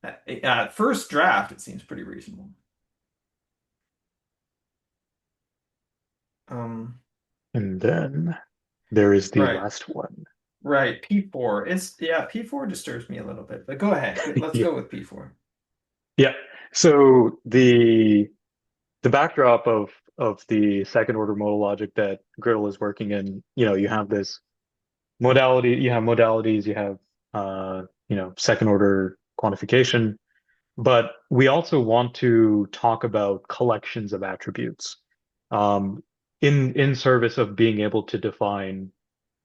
at first draft, it seems pretty reasonable. Um, And then there is the right, last one. right. P4 is yeah, P4 disturbs me a little bit, but go ahead. Let's Yeah. go with P4. Yeah. So the backdrop of the second order modal logic that Gödel is working in, you have this modality, you have modalities, you have second order quantification, but we also want to talk about collections of attributes um, in service of being able to define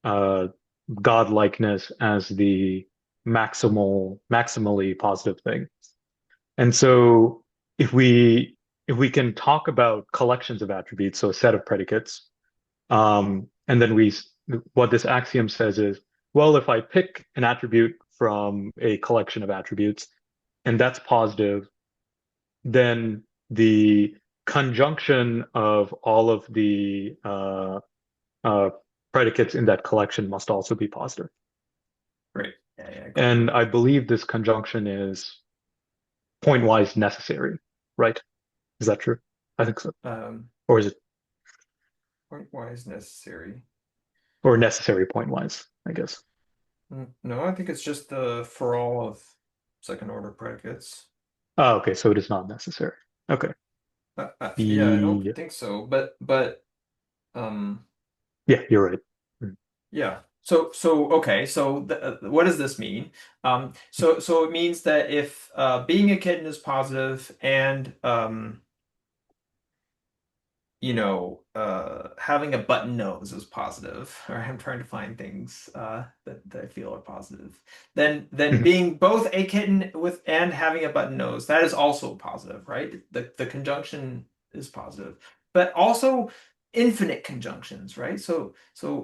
uh, godlikeness as the maximally positive thing. And so if we if we can talk about collections of attributes, so a set of predicates, and then what this axiom says is, well, if I pick an attribute from a collection of attributes, and that's positive, then the conjunction of all of the uh, predicates in that collection must also be positive. Great. Yeah, yeah, got And it. I believe this conjunction is pointwise necessary, right? Is that true? I think so. Um, Or is it, Pointwise necessary. or necessary pointwise, I guess. No, I think it's just the for all of second order predicates. Oh, okay, so it is not necessary. Okay. Yeah, I don't Yeah, think so, but um, yeah, you're right. Mm. yeah. So okay. So what does this mean? So it means that if being a kitten is positive and having a button nose is positive, or I'm trying to find things that I feel are positive. Then Mhm. being both a kitten with and having a button nose, that is also positive, right? The conjunction is positive, but also infinite conjunctions, right? So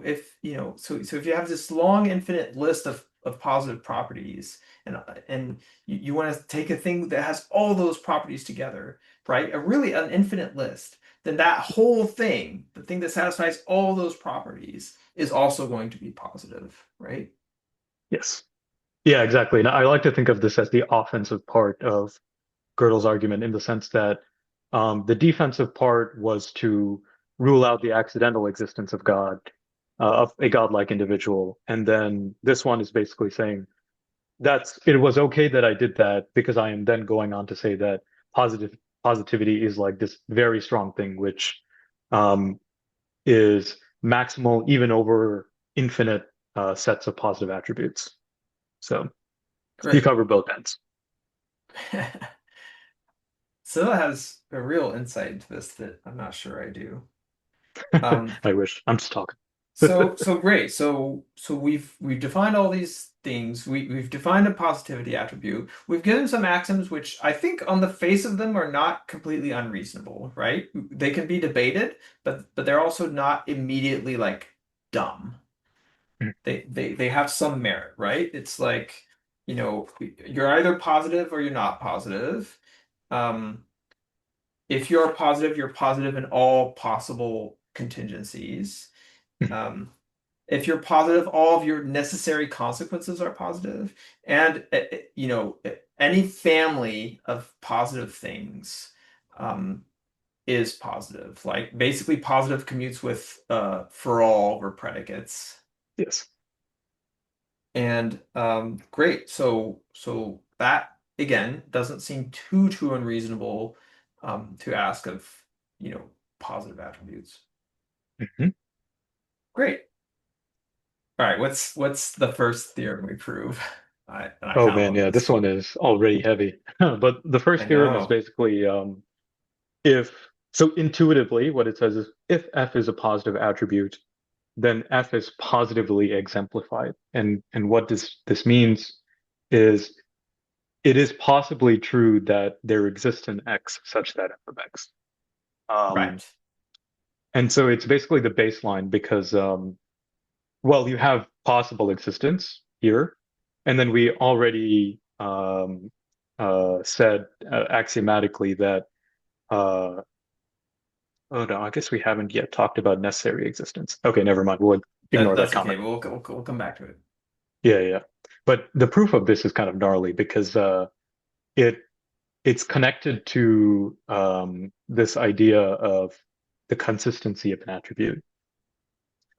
if you have this long infinite list of positive properties, and you want to take a thing that has all those properties together, right? A really an infinite list, then that whole thing, the thing that satisfies all those properties, is also going to be positive, right? Yes. Yeah, exactly. And I like to think of this as the offensive part of Gödel's argument in the sense that the defensive part was to rule out the accidental existence of God, of a godlike individual. And then this one is basically saying it was okay that I did that because I am then going on to say that positivity is like this very strong thing, which um, is maximal even over infinite sets of positive attributes. So you Great. cover both ends. Scylla has a real insight into this that I'm not sure I do. Um, I wish. I'm just talking. So great. So we've defined all these things. We've defined a positivity attribute. We've given some axioms which I think on the face of them are not completely unreasonable, right? They can be debated, but they're also not immediately like dumb. They have some merit, right? It's like, you're either positive or you're not positive. Um, if you're positive in all possible contingencies. Um, if you're positive, all of your necessary consequences are positive. And, any family of positive things is positive. Like basically positive commutes with for all or predicates. Yes. And great. So that again doesn't seem too unreasonable to ask of, you know, positive attributes. Mhm. Great. All right, what's the first theorem we prove? I Oh kind of man, love yeah, this this one one. is already heavy. But the I first theorem is know. basically if so intuitively what it says is if f is a positive attribute, then f is positively exemplified. And what this means is it is possibly true that there exists an x such that f of x. Um, Right. and so it's basically the baseline because well, you have possible existence here, and then we already said axiomatically that uh, oh no, I guess we haven't yet talked about necessary existence. Okay, never mind. We'll ignore that That's okay. comment. We'll come back to it. Yeah, yeah. But the proof of this is kind of gnarly because it it's connected to this idea of the consistency of an attribute,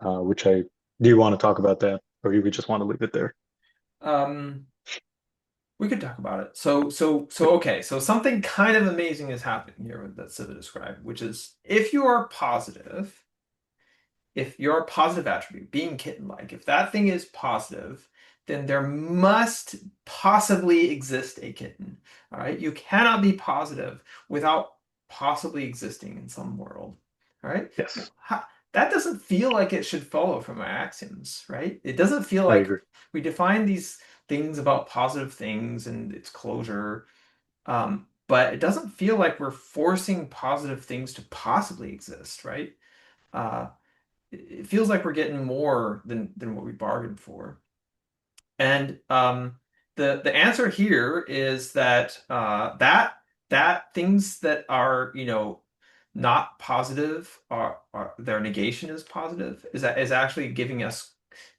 which I do you want to talk about that, or you would just want to leave it there? Um, we could talk about it. Okay. So something kind of amazing is happening here that Siva described, which is if you're a positive attribute, being kitten-like, if that thing is positive, then there must possibly exist a kitten. All right. You cannot be positive without possibly existing in some world. All right. Now, Yes, that doesn't feel like it should follow from our axioms, right? It doesn't feel I like agree. we define these things about positive things and its closure. But it doesn't feel like we're forcing positive things to possibly exist, right? Uh, it feels like we're getting more than what we bargained for. And the answer here is that that things that are, not positive are their negation is positive is actually giving us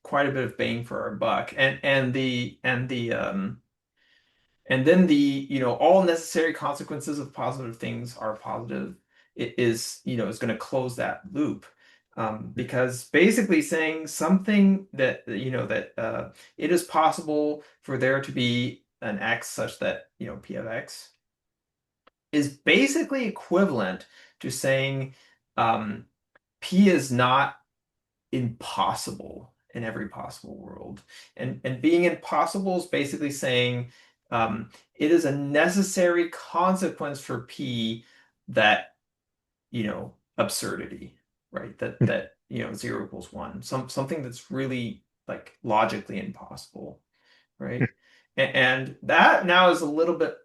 quite a bit of bang for our buck. And then all necessary consequences of positive things are positive. It is going to close that loop. Because basically saying something that, it is possible for there to be an X such that, P of X is basically equivalent to saying, um, P is not impossible in every possible world. And being impossible is basically saying it is a necessary consequence for P that, absurdity, right? That zero equals one. Something that's really like logically impossible, right? And that now is a little bit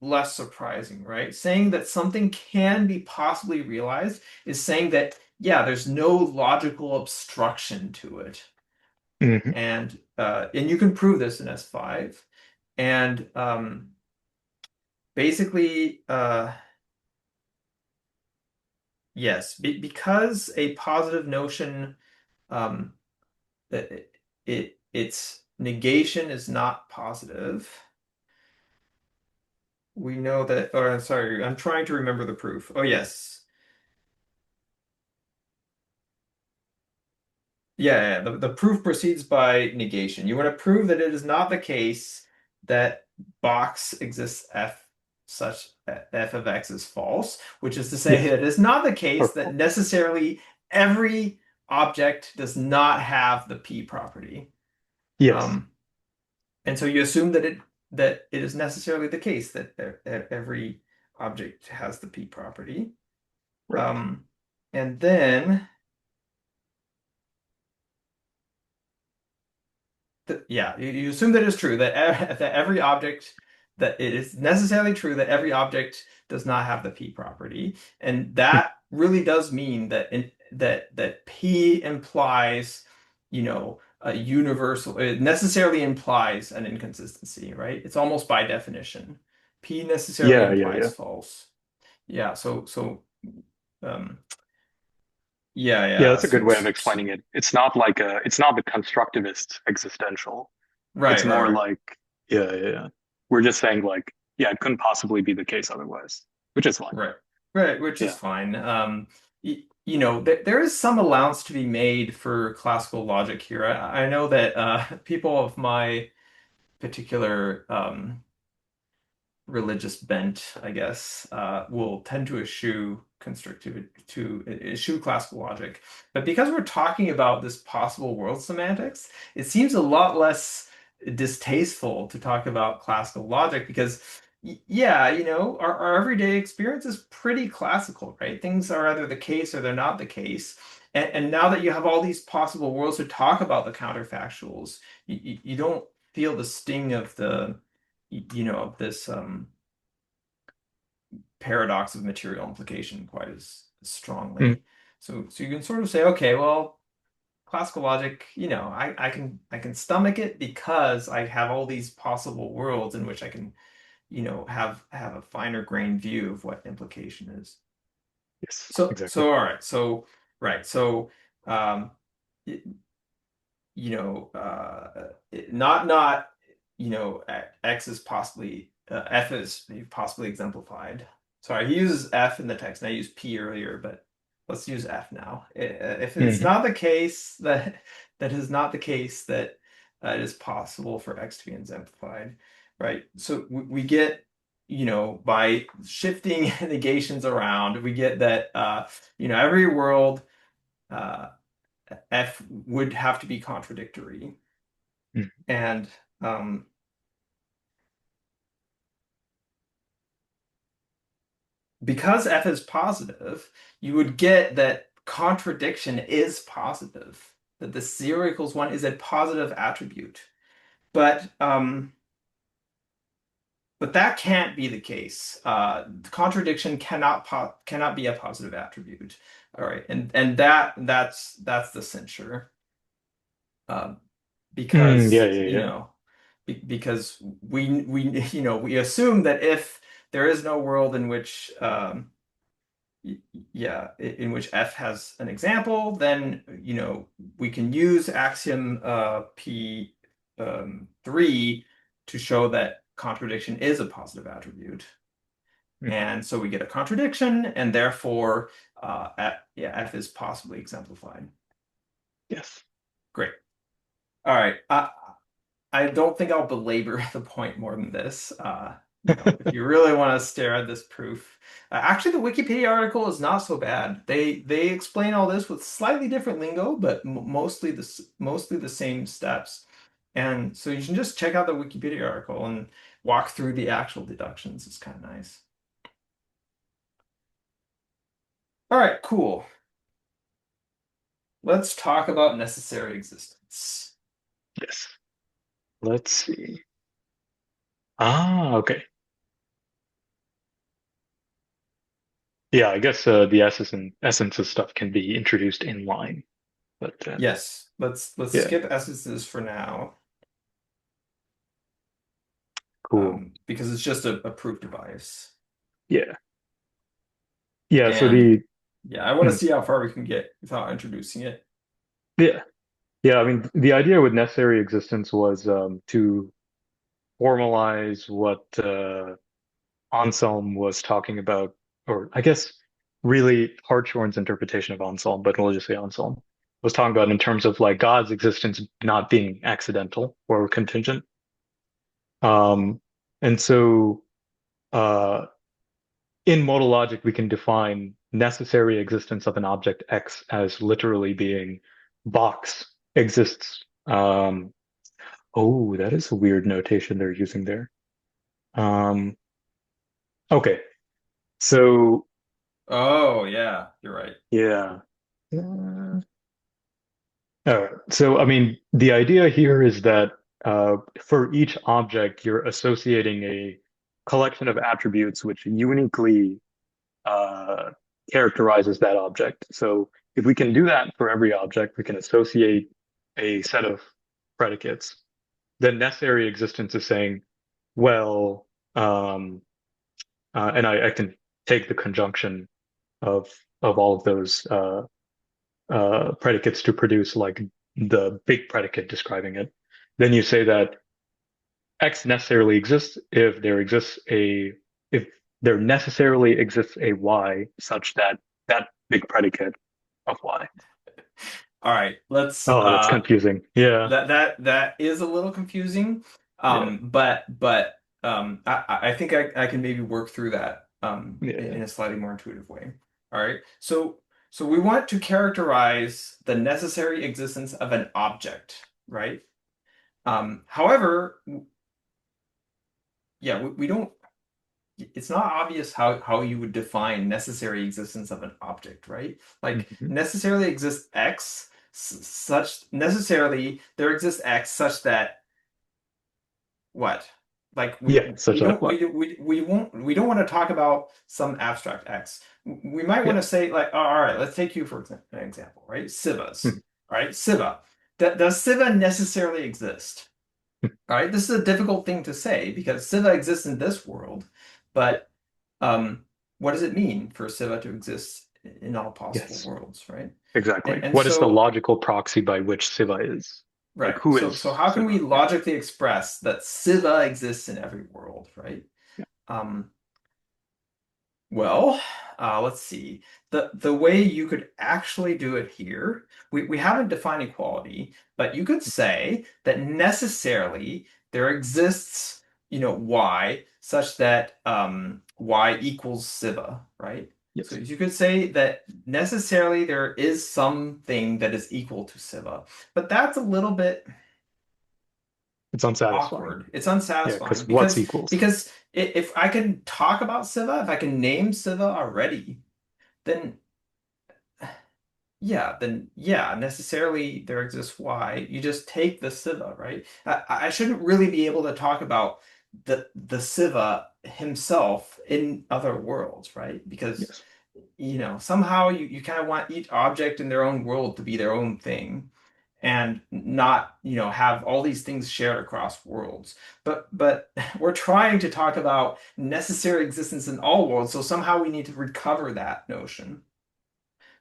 less surprising, right? Saying that something can be possibly realized is saying that, yeah, there's no logical obstruction to it. Hmm. And you can prove this in S5. And basically, yes, because a positive notion, um, its negation is not positive. We know that, or I'm sorry, I'm trying to remember the proof. Oh, yes. Yeah, the proof proceeds by negation. You want to prove that it is not the case that box exists f such that f of x is false, which is to say Yes, that it is not the case or that necessarily every object does not have the p property. yes, Um, and so you assume that it is necessarily the case that every object has the p property. right. Um, and then Yeah, you assume that it's true that that every object that it is necessarily true that every object does not have the P property, and Hmm. that really does mean that that P implies, a universal. It necessarily implies an inconsistency, right? It's almost by definition. P necessarily Yeah, yeah, yeah. implies false. Yeah, um, yeah, Yeah, yeah. that's a good way of explaining it. It's not the constructivist existential. It's Right, right, more right. like, yeah, yeah, yeah. We're just saying like, yeah, it couldn't possibly be the case otherwise, which is fine. Right. Right, which is Yeah. fine. There is some allowance to be made for classical logic here. I know that people of my particular religious bent, I guess, will tend to eschew classical logic. But because we're talking about this possible world semantics, it seems a lot less distasteful to talk about classical logic because yeah, our everyday experience is pretty classical, right? Things are either the case or they're not the case. And now that you have all these possible worlds to talk about the counterfactuals, you don't feel the sting of of this paradox of material implication quite as Mm. strongly. So you can sort of say, okay, well, classical logic, I can stomach it because I have all these possible worlds in which I can, have a finer grained view of what implication is. Yes, So exactly. so all right, so right, so um, not X is possibly F is possibly exemplified. Sorry, he uses F in the text, and I used P earlier, but let's use F now. If it's Mhm. not the case that is not the case that it is possible for X to be exemplified, right? So we get, by shifting negations around, we get that every world uh, F would have to be contradictory. Mm. And um, because F is positive, you would get that contradiction is positive, that the 0 = 1 is a positive attribute. But but that can't be the case. Contradiction cannot be a positive attribute. All right, and that's the censure. Um, Yeah, because yeah, yeah. because we we assume that if there is no world in which yeah, in which F has an example, then we can use axiom P 3 to show that contradiction is a positive attribute. Mm. And so we get a contradiction, and therefore F is possibly exemplified. Yes. Great. All right. I don't think I'll belabor the point more than this. If you really want to stare at this proof, actually, the Wikipedia article is not so bad. They explain all this with slightly different lingo, but mostly the same steps. And so you can just check out the Wikipedia article and walk through the actual deductions. It's kind of nice. All right, cool. Let's talk about necessary existence. Yes. Let's see. Ah, okay. Yeah, I guess the essence of stuff can be introduced in line, but Yes, let's yeah, skip essences for now. cool. Because it's just a proof device. Yeah, yeah. So And the yeah, I want to mm, see how far we can get without introducing it. yeah, yeah. I mean, the idea with necessary existence was to formalize what Anselm was talking about, or I guess really Hartshorne's interpretation of Anselm, but we'll just say Anselm was talking about in terms of like God's existence not being accidental or contingent. Um, and so uh, in modal logic, we can define necessary existence of an object X as literally being box exists. Oh, that is a weird notation they're using there. Um, okay, so Oh, yeah, you're right. yeah. Uh, All right. So, I mean, the idea here is that for each object, you're associating a collection of attributes which uniquely uh, characterizes that object. So, if we can do that for every object, we can associate a set of predicates. Then necessary existence is saying, well, um, and I can take the conjunction of all of those predicates to produce like the big predicate describing it. Then you say that X necessarily exists if there necessarily exists a Y such that that big predicate of Y. All right, let's Oh, that's confusing. Yeah, that is a little confusing. yeah, I think I can maybe work through that yeah. in a slightly more intuitive way. All right. So we want to characterize the necessary existence of an object, right? However, yeah, we don't it's not obvious how you would define necessary existence of an object, right? Like Mhm. necessarily exists X such necessarily there exists X such that what? Like Yeah, such we that don't what? we don't want to talk about some abstract X. We might want Yeah. to say like, oh, all right, let's take you for an example, right? Sivas, Mhm. all right? Siva. Does Siva necessarily exist? All right, this is a difficult thing to say because Siva exists in this world, Yeah. but um, what does it mean for Siva to exist in all possible Yes, worlds, right? exactly. And What is the so, logical proxy by which Siva is? Like, right, who so is how can we Siva? Yeah. logically express that Siva exists in every world, right? Yeah. Um, Well, let's see. The way you could actually do it here, we haven't defined equality, but you could say that necessarily there exists, y such that y equals Siva, right? So Yes. you could say that necessarily there is something that is equal to Siva, but that's a little bit It's unsatisfying. awkward. It's Yeah, unsatisfying because what's equals? because if I can talk about Siva, if I can name Siva already, then yeah, necessarily there exists Y. You just take the Siva, right? I shouldn't really be able to talk about the Siva himself in other worlds, right? Because Yes. somehow you kind of want each object in their own world to be their own thing and not, have all these things shared across worlds. But we're trying to talk about necessary existence in all worlds, so somehow we need to recover that notion.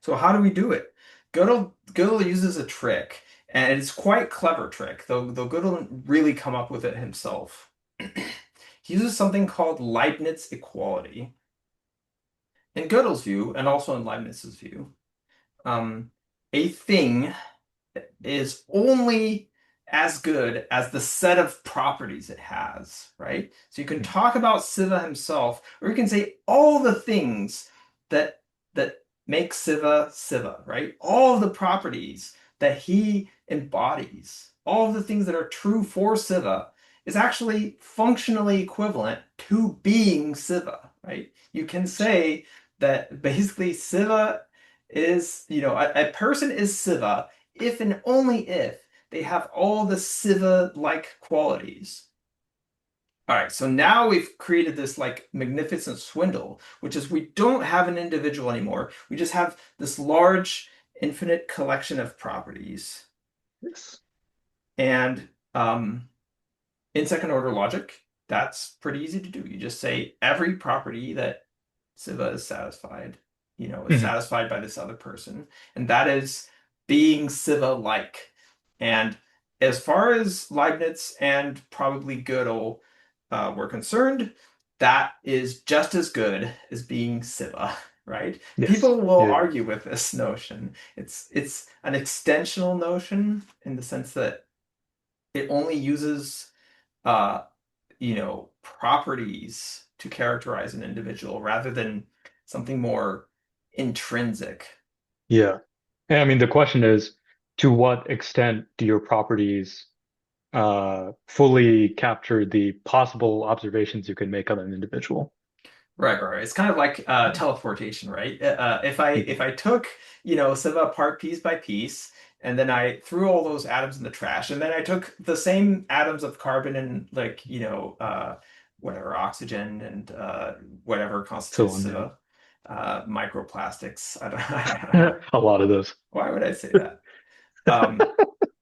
So how do we do it? Gödel uses a trick, and it's quite clever trick, though Gödel didn't really come up with it himself. He uses something called Leibniz equality. In Gödel's view, and also in Leibniz's view, a thing is only as good as the set of properties it has, right? So you can Mhm. talk about Siva himself, or you can say all the things that that make Siva Siva, right? All of the properties that he embodies, all of the things that are true for Siva is actually functionally equivalent to being Siva, right? You can say that basically Siva is, a person is Siva if and only if they have all the Siva-like qualities. All right, so now we've created this like magnificent swindle, which is we don't have an individual anymore. We just have this large infinite collection of properties. Yes. And in second order logic, that's pretty easy to do. You just say every property that Siva is satisfied, is Mhm. satisfied by this other person, and that is being Siva-like. And as far as Leibniz and probably Gödel were concerned, that is just as good as being Siva, right? Yes. People will Yeah. Yeah. argue with this notion. It's an extensional notion in the sense that it only uses uh, properties to characterize an individual rather than something more intrinsic. Yeah. And I mean, the question is, to what extent do your properties fully capture the possible observations you can make on an individual? Right. It's kind of like Yeah. teleportation, right? If I Mhm. if I took, Siva apart piece by piece, and then I threw all those atoms in the trash, and then I took the same atoms of carbon and like, whatever oxygen and whatever So constitutes on, yeah. microplastics. I don't, I don't know. A lot of those. Why would I say that? Um,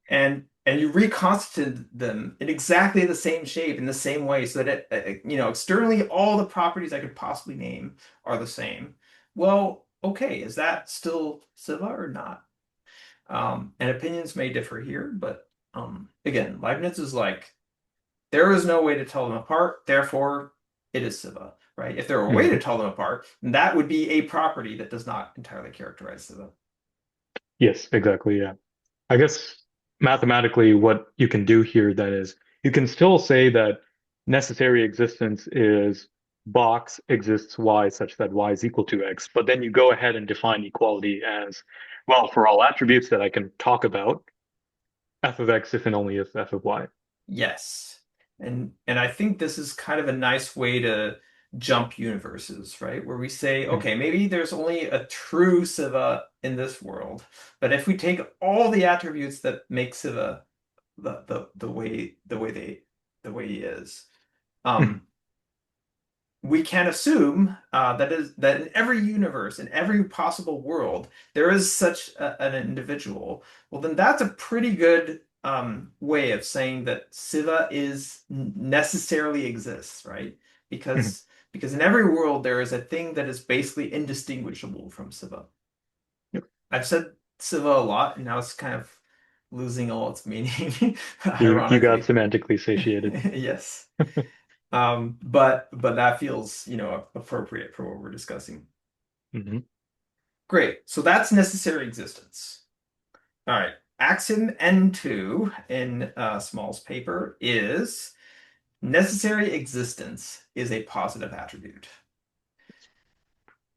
and you reconstituted them in exactly the same shape in the same way so that externally all the properties I could possibly name are the same. Well, okay, is that still Siva or not? And opinions may differ here, but again, Leibniz is like, there is no way to tell them apart, therefore it is Siva, right? If there were a way to Mhm. tell them apart, then that would be a property that does not entirely characterize Siva. Yes, exactly. Yeah. I guess mathematically, what you can do here then is you can still say that necessary existence is box exists y such that y is equal to x, but then you go ahead and define equality as, well, for all attributes that I can talk about, f of x if and only if f of y. Yes. And I think this is kind of a nice way to jump universes, right? Where we say, Mhm. okay, maybe there's only a true Siva in this world, but if we take all the attributes that make Siva the way he is, Mhm. um, we can assume that in every universe, in every possible world, there is such an individual. Well, then that's a pretty good way of saying that Siva is necessarily exists, right? Mhm. Because in every world there is a thing that is basically indistinguishable from Siva. Yep. I've said Siva a lot, and now it's kind of losing all its meaning, You got ironically. semantically satiated. Yes. But that feels, appropriate for what we're discussing. Mhm. Great. So that's necessary existence. All right. Axiom N2 in Small's paper is necessary existence is a positive attribute.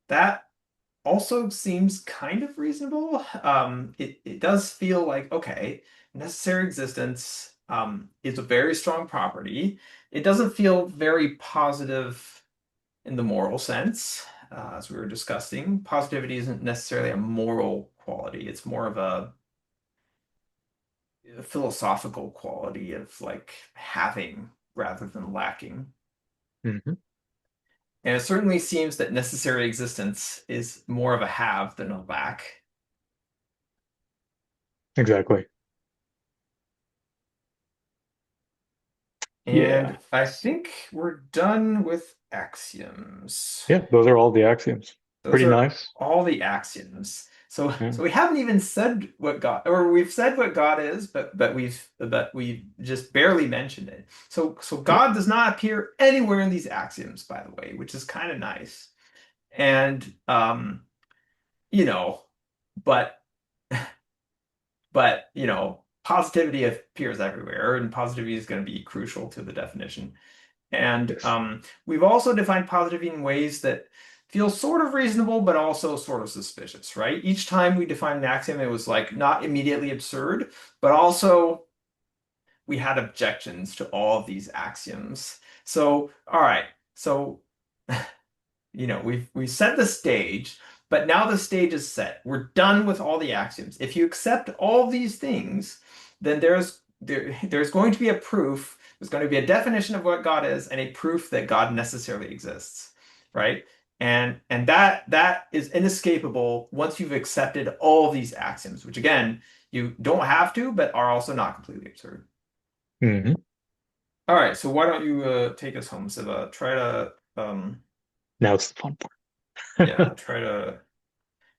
That also seems kind of reasonable. It does feel like, okay, necessary existence is a very strong property. It doesn't feel very positive in the moral sense, as we were discussing. Positivity isn't necessarily a moral quality. It's more of a philosophical quality of like having rather than lacking. Mhm. And it certainly seems that necessary existence is more of a have than a lack. Exactly. And Yeah. I think we're done with axioms. Yeah, those are all the axioms. Those Pretty are nice. all the axioms. So Yeah. so we haven't even said what God, or we've said what God is, but we've just barely mentioned it. So Yep. God does not appear anywhere in these axioms, by the way, which is kind of nice. And you know, but positivity appears everywhere, and positivity is going to be crucial to the definition. And Yes. we've also defined positivity in ways that feel sort of reasonable, but also sort of suspicious, right? Each time we defined an axiom, it was like not immediately absurd, but also we had objections to all of these axioms. So, all right. So we've set the stage, but now the stage is set. We're done with all the axioms. If you accept all these things, then there's going to be a proof. There's going to be a definition of what God is and a proof that God necessarily exists, right? And that is inescapable once you've accepted all these axioms, which again, you don't have to, but are also not completely absurd. Hmm. All right, so why don't you take us home, Siva? Try to Now it's the fun yeah, part. try to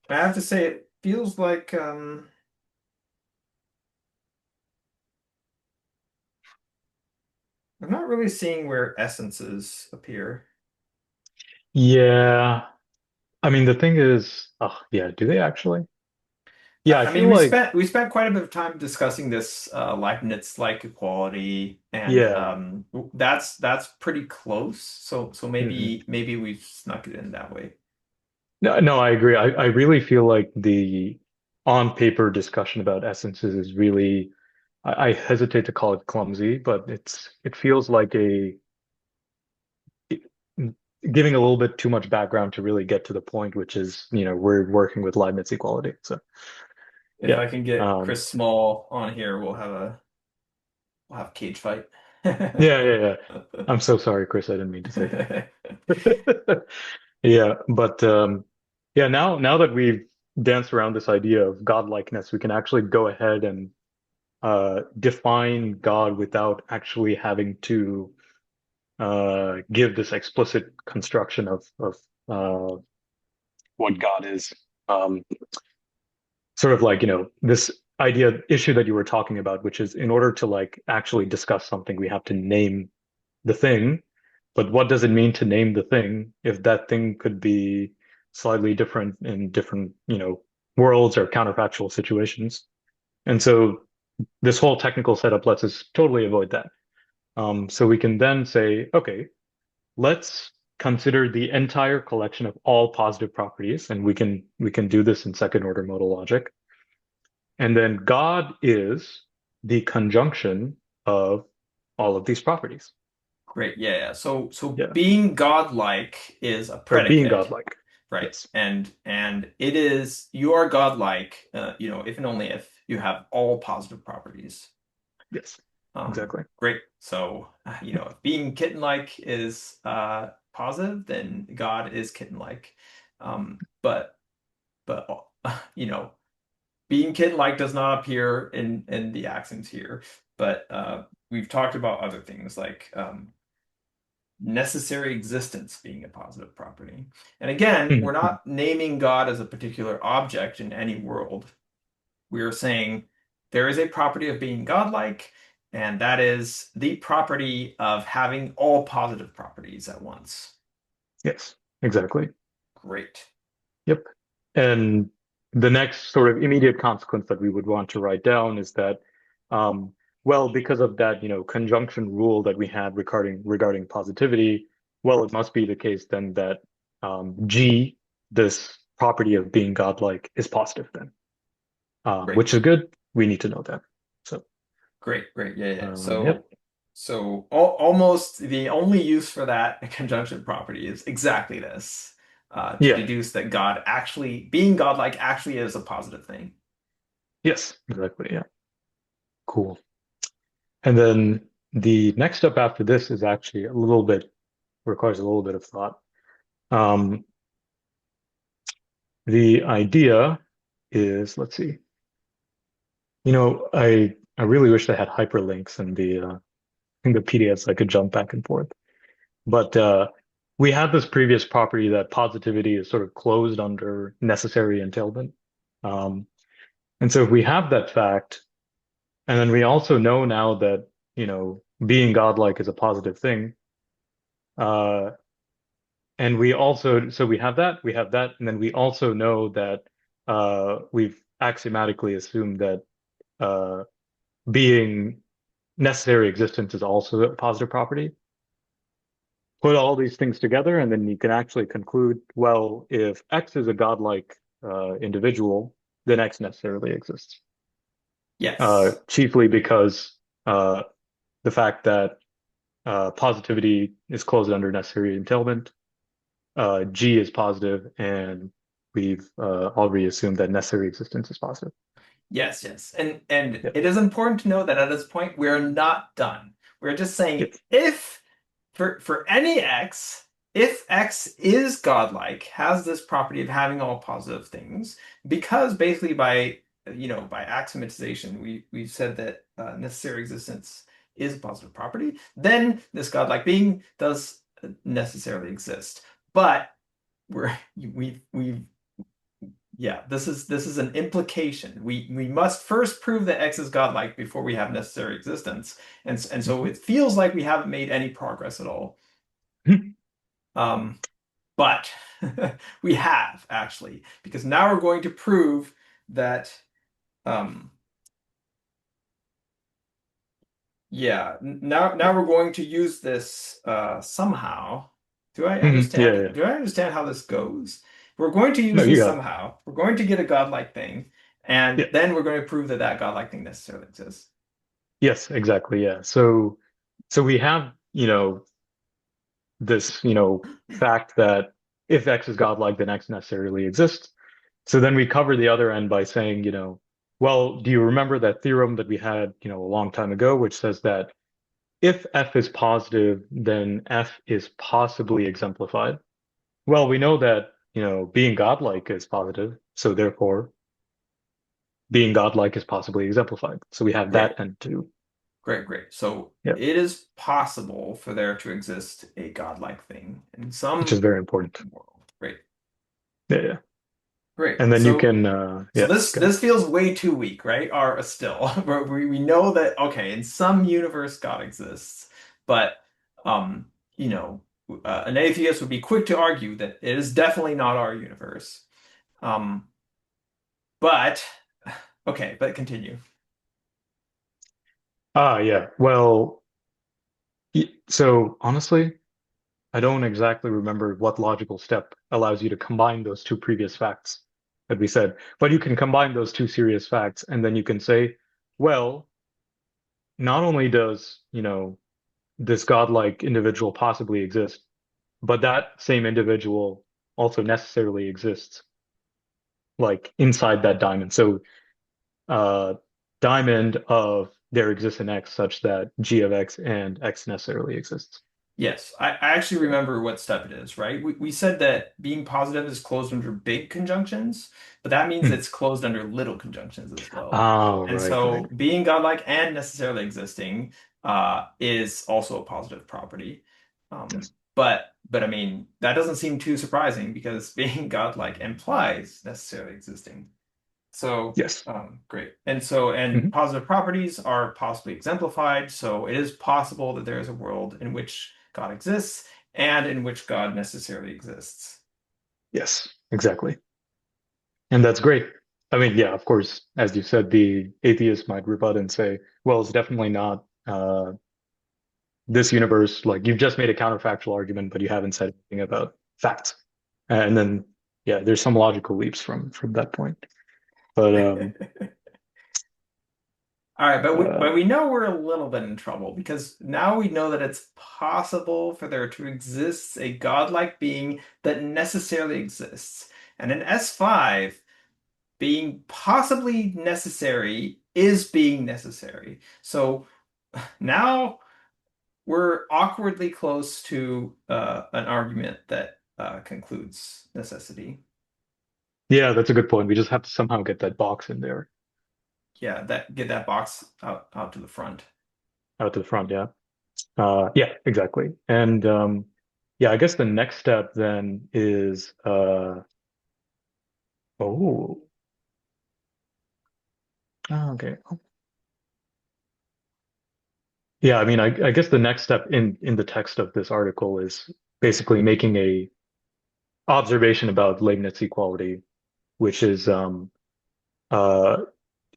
I have to say, it feels like I'm not really seeing where essences appear. Yeah. I mean, the thing is, oh, yeah, do they actually? Yeah, I, I I mean, feel we like, spent we spent quite a bit of time discussing this Leibniz-like equality, and yeah. that's pretty close. So Hmm. maybe we've snuck it in that way. No, no, I agree. I really feel like the on paper discussion about essences is really, I hesitate to call it clumsy, but it feels like it- giving a little bit too much background to really get to the point, which is, we're working with Leibniz equality. So, If Yeah. I can get Um, Chris Small on here, we'll have a cage fight. yeah. I'm so sorry, Chris. I didn't mean to say that. Yeah, but yeah, now that we've danced around this idea of godlikeness, we can actually go ahead and define God without actually having to give this explicit construction of what God is. Um, Sort of like, this issue that you were talking about, which is in order to like actually discuss something, we have to name the thing. But what does it mean to name the thing if that thing could be slightly different in different, worlds or counterfactual situations? And so this whole technical setup lets us totally avoid that. So we can then say, okay, let's consider the entire collection of all positive properties, and we can do this in second order modal logic. And then God is the conjunction of all of these properties. Great. Yeah, yeah. So Yeah. being godlike is a Or being predicate, godlike. right? Yes. And it is you are godlike, if and only if you have all positive properties. Yes. Exactly. Great. So, if being kitten-like is positive, then God is kitten-like. But being kitten-like does not appear in the axioms here. But we've talked about other things like necessary existence being a positive property. And again, we're Mhm, mhm. not naming God as a particular object in any world. We are saying there is a property of being godlike, and that is the property of having all positive properties at once. Yes. Exactly. Great. Yep. And the next sort of immediate consequence that we would want to write down is that, um, well, because of that, conjunction rule that we had regarding positivity, well, it must be the case then that G, this property of being godlike, is positive then, which Great. is good. We need to know that. So, Great. Yeah. yep, So almost the only use for that conjunction property is exactly this, to yeah, deduce that God actually, being godlike actually is a positive thing. yes, exactly, yeah, cool. And then the next step after this is actually requires a little bit of thought. Um, the idea is, let's see, I really wish they had hyperlinks in the PDFs. I could jump back and forth. But we had this previous property that positivity is sort of closed under necessary entailment. Um, and so if we have that fact, and then we also know now that, being godlike is a positive thing, uh, and so we have that, and then we also know that we've axiomatically assumed that uh, being necessary existence is also a positive property. Put all these things together, and then you can actually conclude, well, if X is a godlike individual, then X necessarily exists. Yes. Chiefly because uh, the fact that positivity is closed under necessary entailment, G is positive, and we've already assumed that necessary existence is positive. Yes. And Yep. it is important to know that at this point we're not done. We're just saying Yes. if for any x, if x is godlike, has this property of having all positive things, because basically by axiomatization we've said that necessary existence is a positive property, then this godlike being does necessarily exist. But we've yeah, this is an implication. We must first prove that X is godlike before we have necessary existence. And so Mhm. it feels like we haven't made any progress at all. Um, but we have actually, because now we're going to prove that um yeah, now we're going to use this somehow. Yeah, yeah. Do I understand how this goes? We're going to No, use you this got it. somehow. We're going to get a godlike thing, and Yeah. then we're going to prove that that godlike thing necessarily exists. Yes, exactly. Yeah. So we have, this, fact that if X is godlike, then X necessarily exists. So then we cover the other end by saying, Well, do you remember that theorem that we had, a long time ago, which says that if F is positive, then F is possibly exemplified? Well, we know that, being godlike is positive, so therefore being godlike is possibly exemplified. So we have Great. that end too. Great, great. So Yeah, it is possible for there to exist a godlike thing in which is some very important. world. Great, Yeah, yeah. great. And then you So can, so yeah, this go ahead. this feels way too weak, right? Or still, we know that okay, in some universe God exists, but um, you know, an atheist would be quick to argue that it is definitely not our universe. Um, but okay, but continue. Yeah. Well, so honestly, I don't exactly remember what logical step allows you to combine those two previous facts that we said, but you can combine those two serious facts, and then you can say, well, not only does, this godlike individual possibly exist, but that same individual also necessarily exists, like inside that diamond. So, uh, diamond of there exists an X such that G of X and X necessarily exists. Yes, I actually Yeah. remember what step it is, right? We said that being positive is closed under big conjunctions, but that means Hmm. it's closed under little conjunctions as well. Oh, And right, right. so being godlike and necessarily existing is also a positive property. Yes. But I mean, that doesn't seem too surprising because being godlike implies necessarily existing. So, Yes. great. And Mhm. positive properties are possibly exemplified. So it is possible that there is a world in which God exists and in which God necessarily exists. Yes, exactly. And that's great. I mean, yeah, of course, as you said, the atheist might rebut and say, well, it's definitely not this universe. Like you've just made a counterfactual argument, but you haven't said anything about facts. And then, yeah, there's some logical leaps from that point. But All right, but uh, we know we're a little bit in trouble because now we know that it's possible for there to exist a godlike being that necessarily exists. And in S5, being possibly necessary is being necessary. So now we're awkwardly close to an argument that concludes necessity. yeah, that's a good point. We just have to somehow get that box in there Yeah, that get that box out to the front. out to the front. Yeah. Yeah, exactly. And yeah, I guess the next step then is oh, okay. Yeah, I mean, I guess the next step in the text of this article is basically making a observation about Leibniz equality, which is uh,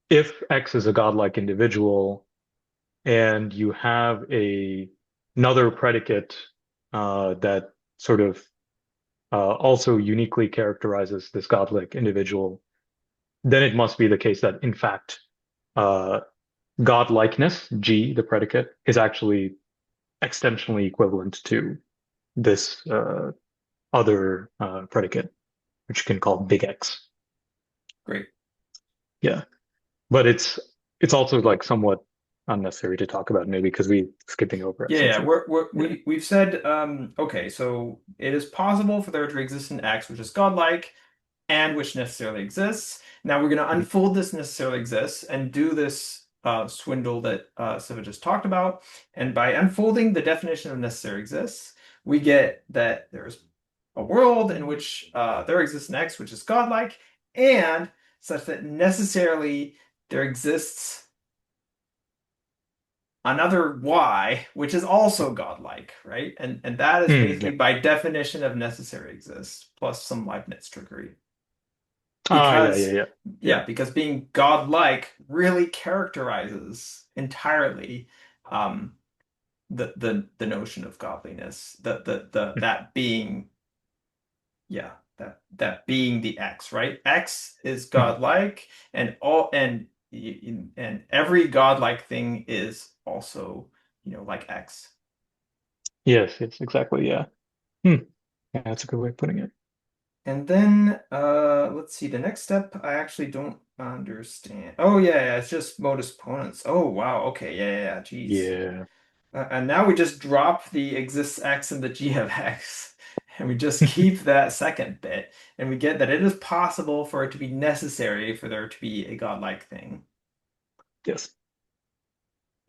if X is a godlike individual and you have another predicate that sort of also uniquely characterizes this godlike individual, then it must be the case that in fact uh, godlikeness, G, the predicate, is actually extensionally equivalent to this other predicate, which you can call big X. Great. Yeah, but it's also like somewhat unnecessary to talk about maybe because we skipping over it Yeah, since yeah. it. Yeah. We've said okay, so it is possible for there to exist an X which is godlike and which necessarily exists. Now we're going to Mhm. unfold this necessarily exists and do this swindle that Siva just talked about. And by unfolding the definition of necessary exists, we get that there's a world in which there exists an X which is godlike, and such that necessarily there exists another Y which is also godlike, right? And that is basically Yeah. by definition of necessary exists plus some Leibniz trickery. Ah, yeah, yeah, Because yeah, yeah. yeah, because being godlike really characterizes entirely um the notion of godliness, the Mm. that being, yeah, that being the X, right? X is Mhm. godlike, and all and every godlike thing is also, like X. Yes, yes, exactly. Yeah. Hmm. Yeah, that's a good way of putting it. And then let's see, the next step I actually don't understand. Oh yeah, yeah, it's just modus ponens. Oh wow, okay, yeah, yeah, yeah, geez. Yeah. And now we just drop the exists x and the g of x, and we just keep that second bit, and we get that it is possible for it to be necessary for there to be a godlike thing. Yes.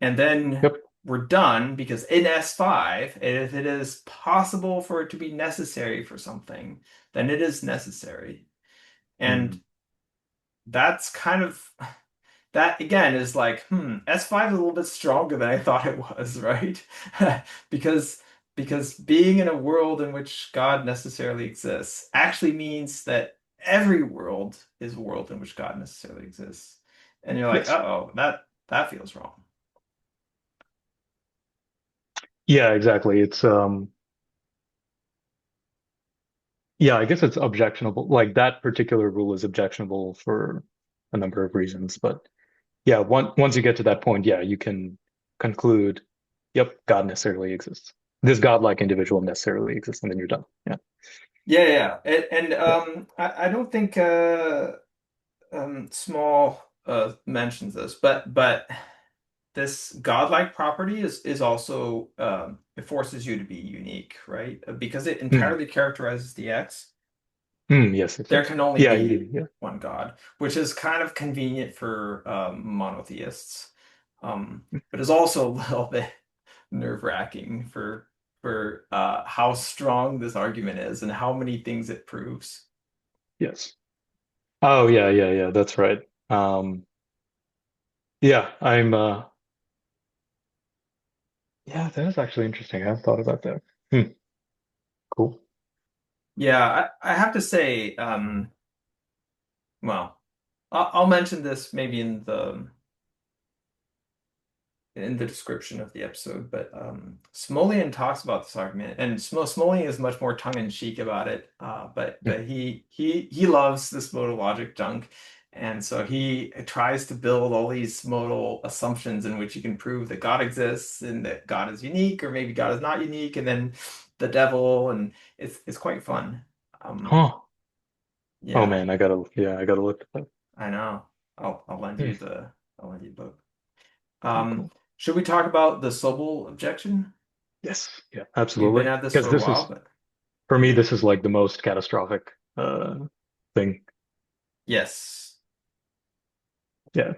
And then Yep. we're done because in S5, if it is possible for it to be necessary for something, then it is necessary. And Mm. that's kind of that again is like, S5 is a little bit stronger than I thought it was, right? Because being in a world in which God necessarily exists actually means that every world is a world in which God necessarily exists. And you're like, Yes. uh-oh, that feels wrong. Yeah, exactly. It's yeah, I guess it's objectionable. Like that particular rule is objectionable for a number of reasons. But yeah, once you get to that point, yeah, you can conclude, yep, God necessarily exists. This godlike individual necessarily exists, and then you're done. Yeah. Yeah, yeah. And Yeah. I don't think Small mentions this, but this godlike property is also it forces you to be unique, right? Because it Mm. entirely characterizes the X. Mm, yes, yes, There yes. can only Yeah, be yeah. one God, which is kind of convenient for monotheists, but is also a little bit nerve-wracking for how strong this argument is and how many things it proves. Yes. Oh, yeah, yeah, yeah. That's right. Yeah, yeah, that is actually interesting. I haven't thought about that. Hmm, cool. Yeah, I have to say, well, I'll mention this maybe in the description of the episode, but Smolian talks about this argument, and Smolian is much more tongue-in-cheek about it. Hmm. But he loves this modal logic junk, and so he tries to build all these modal assumptions in which you can prove that God exists and that God is unique, or maybe God is not unique, and then the devil, and it's quite fun. Um, Huh. Oh yeah, man, I gotta look at that. I know. Hmm. I'll lend you the book. Cool, Um, cool. should we talk about the Sobel objection? Yes, yeah, You've been absolutely. at this Because for a this while, is but for me, yeah. this is like the most catastrophic thing. Yes. Yeah,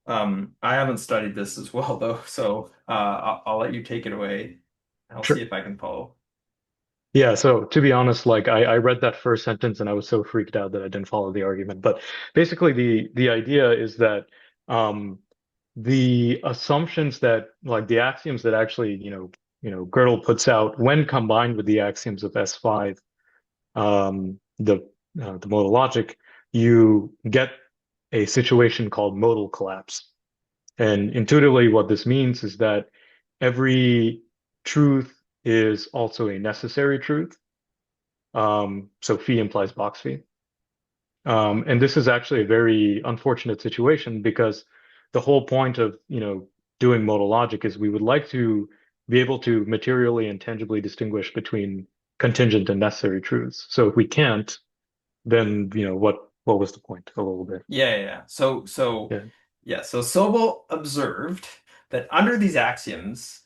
I haven't studied this as well though, so I'll let you take it away. I'll see sure. if I can follow. Yeah, so to be honest, like I read that first sentence and I was so freaked out that I didn't follow the argument. But basically the idea is that um the assumptions that like the axioms that actually, Gödel puts out when combined with the axioms of S5, the modal logic, you get a situation called modal collapse. And intuitively, what this means is that every truth is also a necessary truth. So phi implies box phi. And this is actually a very unfortunate situation because the whole point of, doing modal logic is we would like to be able to materially and tangibly distinguish between contingent and necessary truths. So if we can't, then, what was the point a little bit? Yeah, yeah, yeah. Yeah. Yeah, so Sobel observed that under these axioms,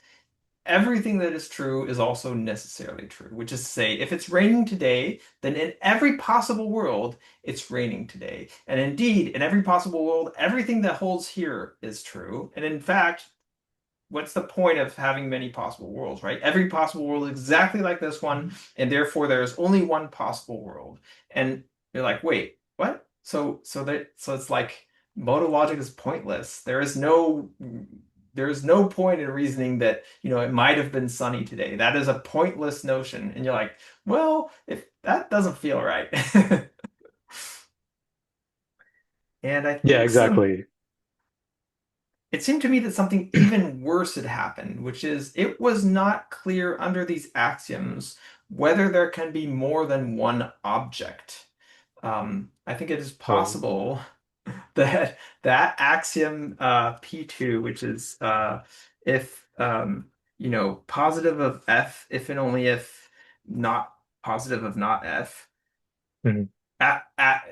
everything that is true is also necessarily true, which is to say, if it's raining today, then in every possible world, it's raining today. And indeed, in every possible world, everything that holds here is true. And in fact, what's the point of having many possible worlds, right? Every possible world is exactly like this one, and therefore there's only one possible world. And you're like, wait, what? So it's like modal logic is pointless. There is no point in reasoning that, it might have been sunny today. That is a pointless notion. And you're like, well, if that doesn't feel right. And I Yeah, think some exactly. It seemed to me that something even worse had happened, which is it was not clear under these axioms whether there can be more than one object. I think it is Oh, possible that that axiom P2, which is if positive of F, if and only if not positive of not F, Mhm.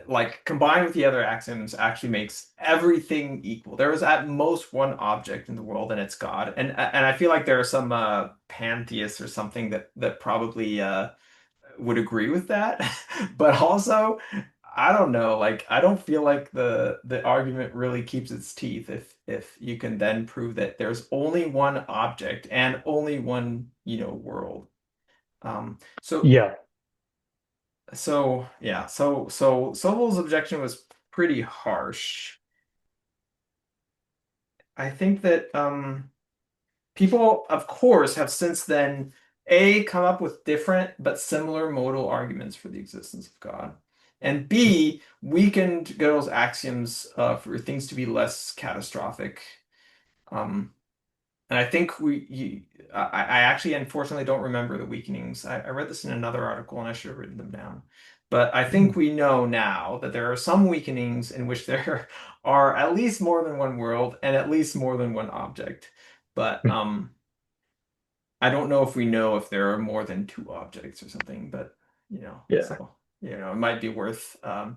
Like combined with the other axioms actually makes everything equal. There is at most one object in the world and it's God. And I feel like there are some pantheists or something that probably would agree with that. But also, I don't know, like I don't feel like the argument really keeps its teeth if you can then prove that there's only one object and only one, world. Um, so Yeah. so Sobel's objection was pretty harsh. I think that people, of course, have since then A, come up with different but similar modal arguments for the existence of God, and B, weakened Gödel's axioms for things to be less catastrophic. Um, and I think I actually unfortunately don't remember the weakenings. I read this in another article and I should have written them down. But I think Mhm. we know now that there are some weakenings in which there are at least more than one world and at least more than one object. But I don't know if we know if there are more than two objects or something, but Yeah. so it might be worth uh,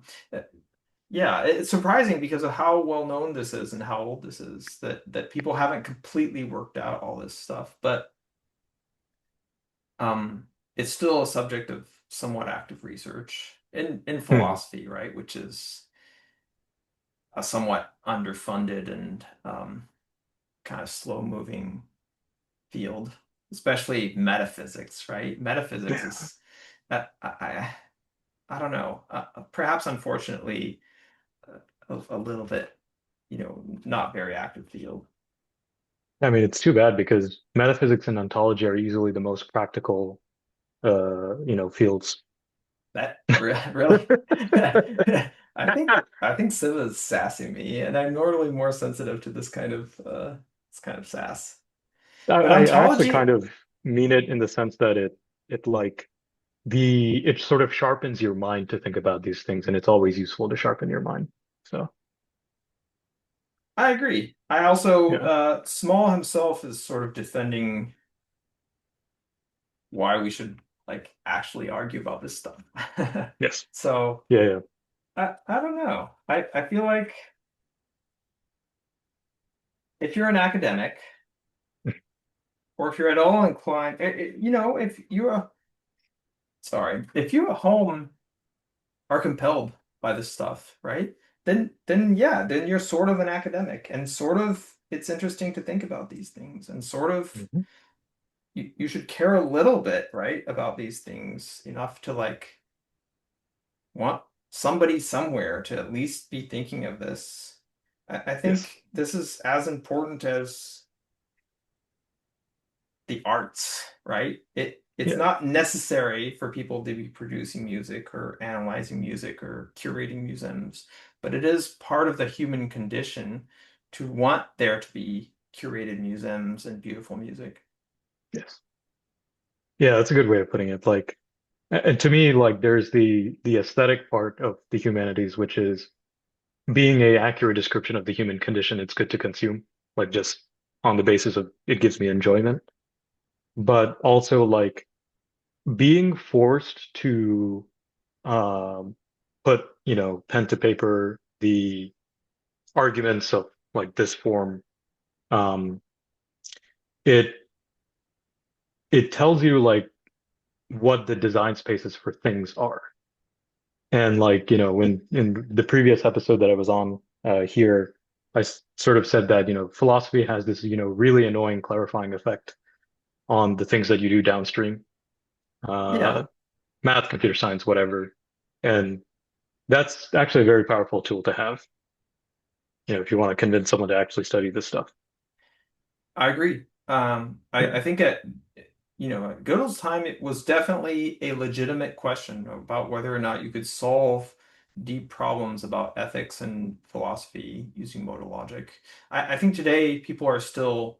yeah, it's surprising because of how well known this is and how old this is that people haven't completely worked out all this stuff, but it's still a subject of somewhat active research in Mhm. philosophy, right? Which is a somewhat underfunded and kind of slow-moving field, especially metaphysics, right? Metaphysics Yeah. is I don't know, perhaps unfortunately a little bit, not very active field. I mean, it's too bad because metaphysics and ontology are easily the most practical, fields. Really, I think Civ is sassing me, and I'm normally more sensitive to this kind of sass. But I actually kind ontology, of mean it in the sense that it like it sort of sharpens your mind to think about these things, and it's always useful to sharpen your mind. So I agree. I also yeah. Small himself is sort of defending why we should like actually argue about this stuff. Yes. So Yeah, yeah. I don't know. I feel like if you're an academic or if you're at all inclined, if you're if you at home are compelled by this stuff, right? Then yeah, then you're sort of an academic and sort of it's interesting to think about these things and sort of Mhm. you should care a little bit, right, about these things enough to like want somebody somewhere to at least be thinking of this. I Yes. think this is as important as the arts, right? It's Yeah. not necessary for people to be producing music or analyzing music or curating museums, but it is part of the human condition to want there to be curated museums and beautiful music. Yes. Yeah, that's a good way of putting it. Like, and to me, like, there's the aesthetic part of the humanities, which is being a accurate description of the human condition. It's good to consume, like, just on the basis of it gives me enjoyment. But also, like, being forced to um, put, pen to paper the arguments of like this form, um, it it tells you like what the design spaces for things are. And like, in the previous episode that I was on here, sort of said that, philosophy has this, really annoying clarifying effect on the things that you do downstream, uh, Yeah, math, computer science, whatever. And that's actually a very powerful tool to have, if you want to convince someone to actually study this stuff. I agree. Yeah. I think at Gödel's time, it was definitely a legitimate question about whether or not you could solve deep problems about ethics and philosophy using modal logic. I think today people are still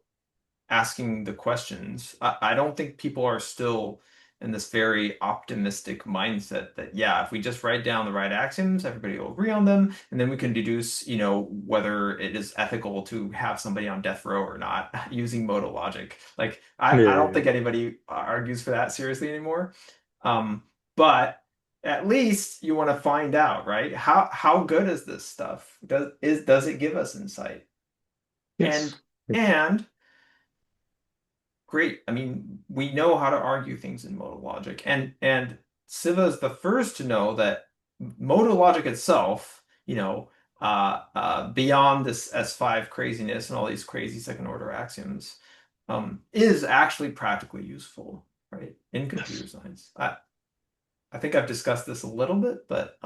asking the questions. I don't think people are still in this very optimistic mindset that, yeah, if we just write down the right axioms, everybody will agree on them, and then we can deduce, whether it is ethical to have somebody on death row or not using modal logic. Like, I don't Yeah. think anybody argues for that seriously anymore. Um, but at least you want to find out, right? How good is this stuff? Does it give us insight? And Yes. and great. I mean, we know how to argue things in modal logic, and Siva is the first to know that modal logic itself, beyond this S5 craziness and all these crazy second order axioms, is actually practically useful, right, in computer Yes. science. I think I've discussed this a little bit, but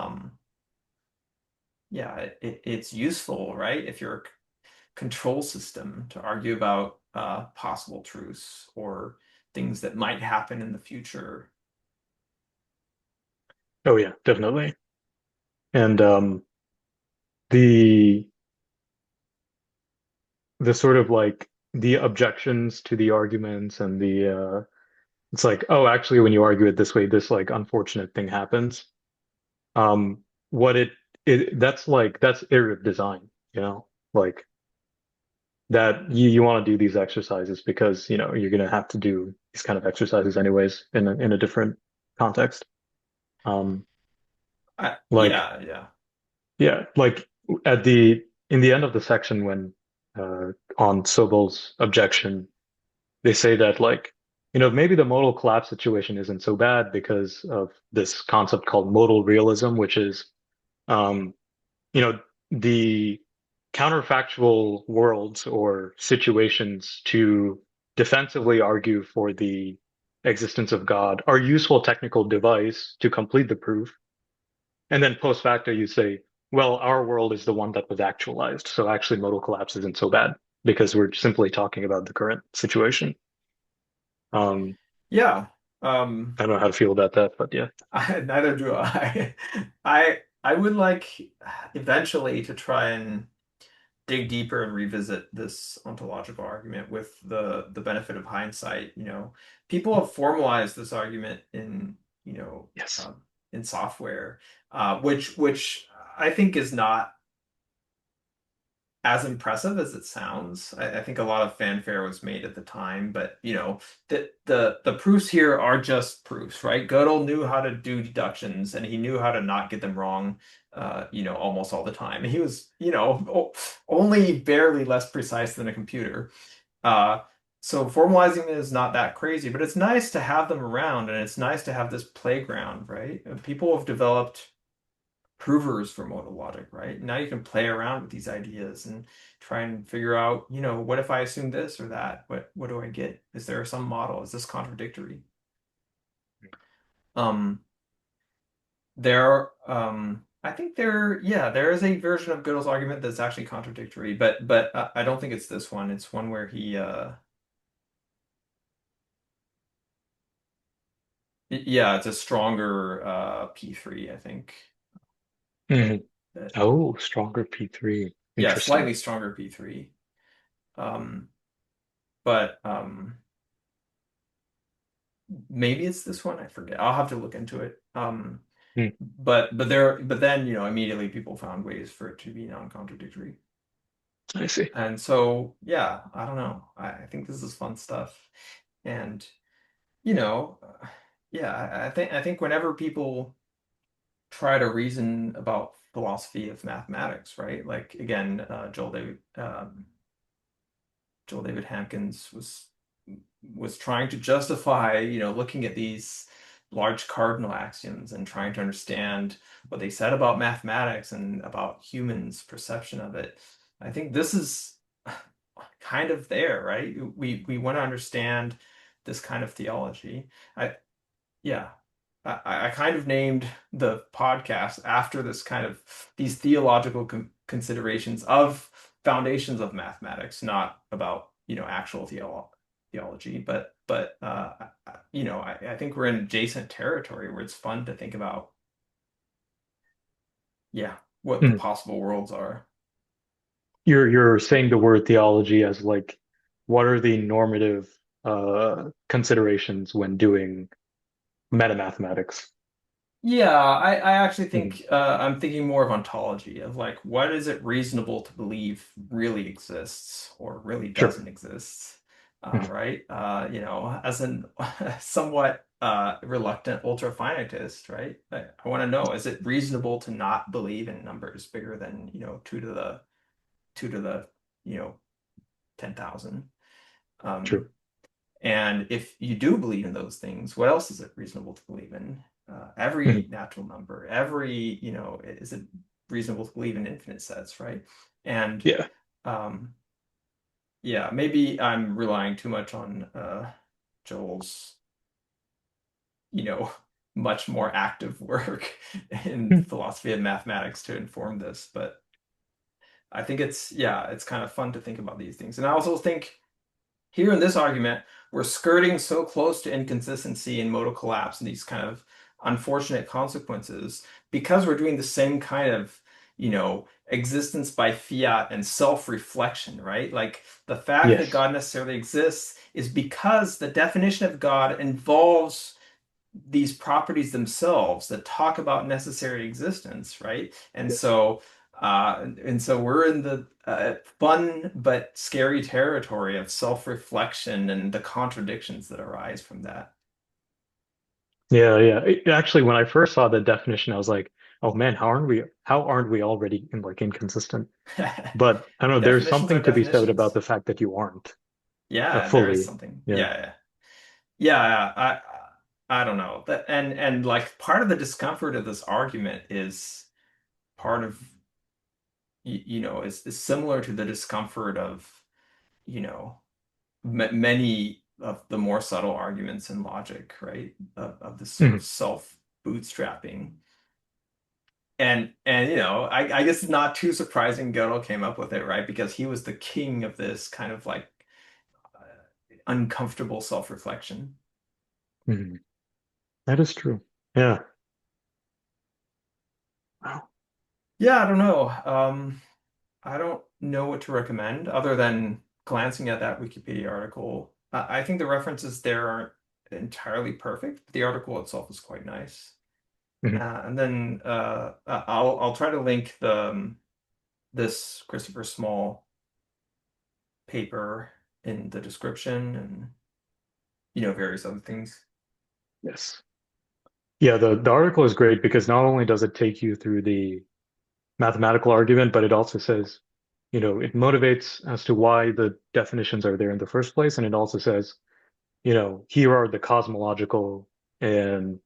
yeah, it's useful, right? If you're a control system to argue about possible truths or things that might happen in the future. Oh yeah, definitely. And the the sort of like the objections to the arguments and the it's like, oh, actually, when you argue it this way, this like unfortunate thing happens. Um, what it that's like that's iterative design, you know, like that you want to do these exercises because you're gonna have to do these kind of exercises anyways in a different context. Um, like Yeah, yeah. yeah, like at the in the end of the section when on Sobol's objection, they say that like maybe the modal collapse situation isn't so bad because of this concept called modal realism, which is um, you know, the counterfactual worlds or situations to defensively argue for the existence of God are a useful technical device to complete the proof. And then post facto, you say, well, our world is the one that was actualized. So actually, modal collapse isn't so bad because we're simply talking about the current situation. Um, Yeah. Um, I don't know how to feel about that, but yeah. neither do I. I would like eventually to try and dig deeper and revisit this ontological argument with the benefit of hindsight. People have formalized this argument you know, Yes. in software, which I think is not as impressive as it sounds. I think a lot of fanfare was made at the time, but the proofs here are just proofs, right? Gödel knew how to do deductions and he knew how to not get them wrong, almost all the time. He was, only barely less precise than a computer. Uh, so formalizing it is not that crazy, but it's nice to have them around and it's nice to have this playground, right? People have developed provers for modal logic, right? Now you can play around with these ideas and try and figure out, what if I assume this or that? What do I get? Is there some model? Is this contradictory? Um, I think yeah, there is a version of Gödel's argument that's actually contradictory, but I don't think it's this one. It's one where yeah, it's a stronger P3, I think. Mhm. That Oh, stronger P3. Yeah, Interesting. slightly stronger P3. Um, but maybe it's this one. I forget. I'll have to look into it. Hmm. But then immediately people found ways for it to be non-contradictory. I see. And so yeah, I don't know. I think this is fun stuff. And you know, uh, yeah, I think whenever people try to reason about philosophy of mathematics, right? Like again, Joel David Hankins was trying to justify, looking at these large cardinal axioms and trying to understand what they said about mathematics and about humans' perception of it. I think this is kind of there, right? We want to understand this kind of theology. Yeah. I kind of named the podcast after this kind of these theological considerations of foundations of mathematics, not about, actual theology, but I think we're in adjacent territory where it's fun to think about, yeah, what the Hmm. possible worlds are. You're saying the word theology as like, what are the normative considerations when doing metamathematics? Yeah, I actually Mhm. think I'm thinking more of ontology of like what is it reasonable to believe really exists or really Sure. doesn't exist, Mhm. right? As an somewhat reluctant ultra-finitist, right? I want to know, is it reasonable to not believe in numbers bigger than, two to the, you know, 10,000? True. Um, and if you do believe in those things, what else is it reasonable to believe in? Every Mhm. natural number, is it reasonable to believe in infinite sets, right? And Yeah. um, yeah, maybe I'm relying too much on Joel's, you know, much more active work in philosophy of mathematics to inform this, but I think it's kind of fun to think about these things. And I also think here in this argument, we're skirting so close to inconsistency and modal collapse and these kind of unfortunate consequences because we're doing the same kind of, existence by fiat and self-reflection, right? Like the fact that Yes. God necessarily exists is because the definition of God involves these properties themselves that talk about necessary existence, right? Yes. And so we're in the fun but scary territory of self-reflection and the contradictions that arise from that. Yeah, yeah. Actually, when I first saw the definition, I was like, "Oh man, how aren't we already inconsistent?" But I don't know. There's Definitions are something to be said about definitions. the fact that you aren't Yeah, there is fully. something. Yeah. Yeah, yeah. I don't know. That and like part of the discomfort of this argument is part of is similar to the discomfort of, you know, many of the more subtle arguments in logic, right? Of this sort of Mhm. self bootstrapping. And I guess it's not too surprising Gödel came up with it, right? Because he was the king of this kind of like uncomfortable self-reflection. Mhm. That is true. Yeah. Wow. Yeah, I don't know. I don't know what to recommend other than glancing at that Wikipedia article. I think the references there aren't entirely perfect, but the article itself is quite nice. Mhm. And then I'll try to link this Christopher Small paper in the description and various other things. Yes. Yeah, the article is great because not only does it take you through the mathematical argument, but it also says, it motivates as to why the definitions are there in the first place. And it also says, here are the cosmological and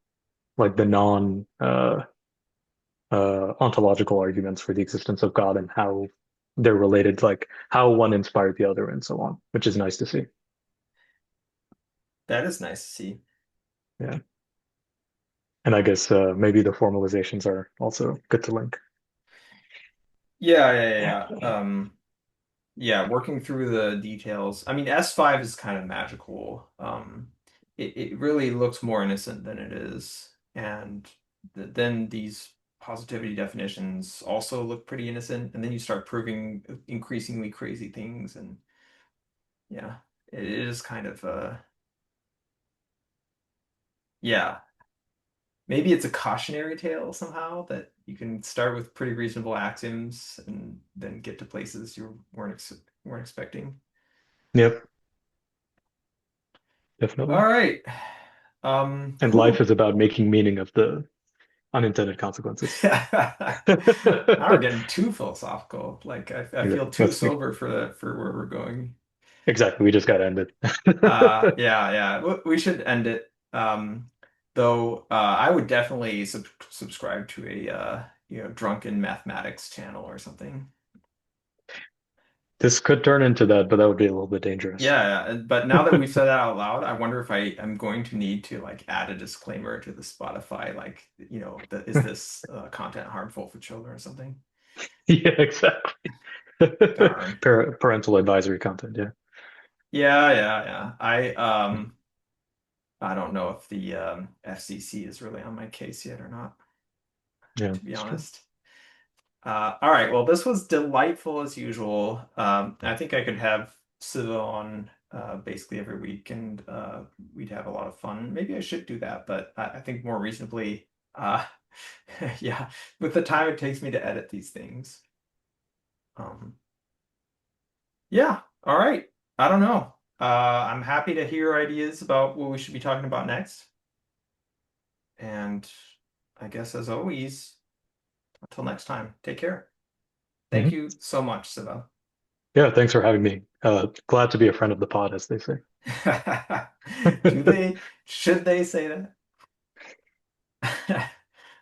like the non ontological arguments for the existence of God and how they're related, like how one inspired the other and so on, which is nice to see. That is nice to see. Yeah. And I guess maybe the formalizations are also good to link. Yeah, yeah, yeah, yeah. Yeah, working through the details. I mean, S5 is kind of magical. It really looks more innocent than it is. And then these positivity definitions also look pretty innocent. And then you start proving increasingly crazy things. And yeah, it is kind of, yeah, maybe it's a cautionary tale somehow that you can start with pretty reasonable axioms and then get to places you weren't expecting. Yep, All definitely. right. And life Whew. is about making meaning of the unintended consequences. Now we're getting too philosophical. Like I Okay, feel too that's sober for where we're going. exactly. We just got to end it. Yeah, yeah. We should end it. Though I would definitely subscribe to a drunken mathematics channel or something. This could turn into that, but that would be a little bit dangerous. Yeah, yeah. But now that we've said that out loud, I wonder if I'm going to need to like add a disclaimer to the Spotify, like, is this content harmful for children or something? Yeah, exactly. Darn. Parental advisory content. Yeah, Yeah, yeah, yeah. I don't know if the FCC is really on my case yet or not, yeah, to be it's true. honest. All right. Well, this was delightful as usual. I think I could have Siva on basically every week, and we'd have a lot of fun. Maybe I should do that, but I think more reasonably, yeah, with the time it takes me to edit these things. Um, yeah. All right. I don't know. I'm happy to hear ideas about what we should be talking about next. And I guess as always, until next time, take care. Thank Mhm. you so much, Siva. Yeah, thanks for having me. Glad to be a friend of the pod, as they say. Should they say that?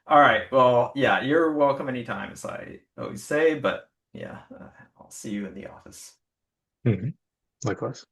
All right. Well, yeah, you're welcome anytime, as I always say, but yeah, I'll see you in the office. Mhm. Likewise.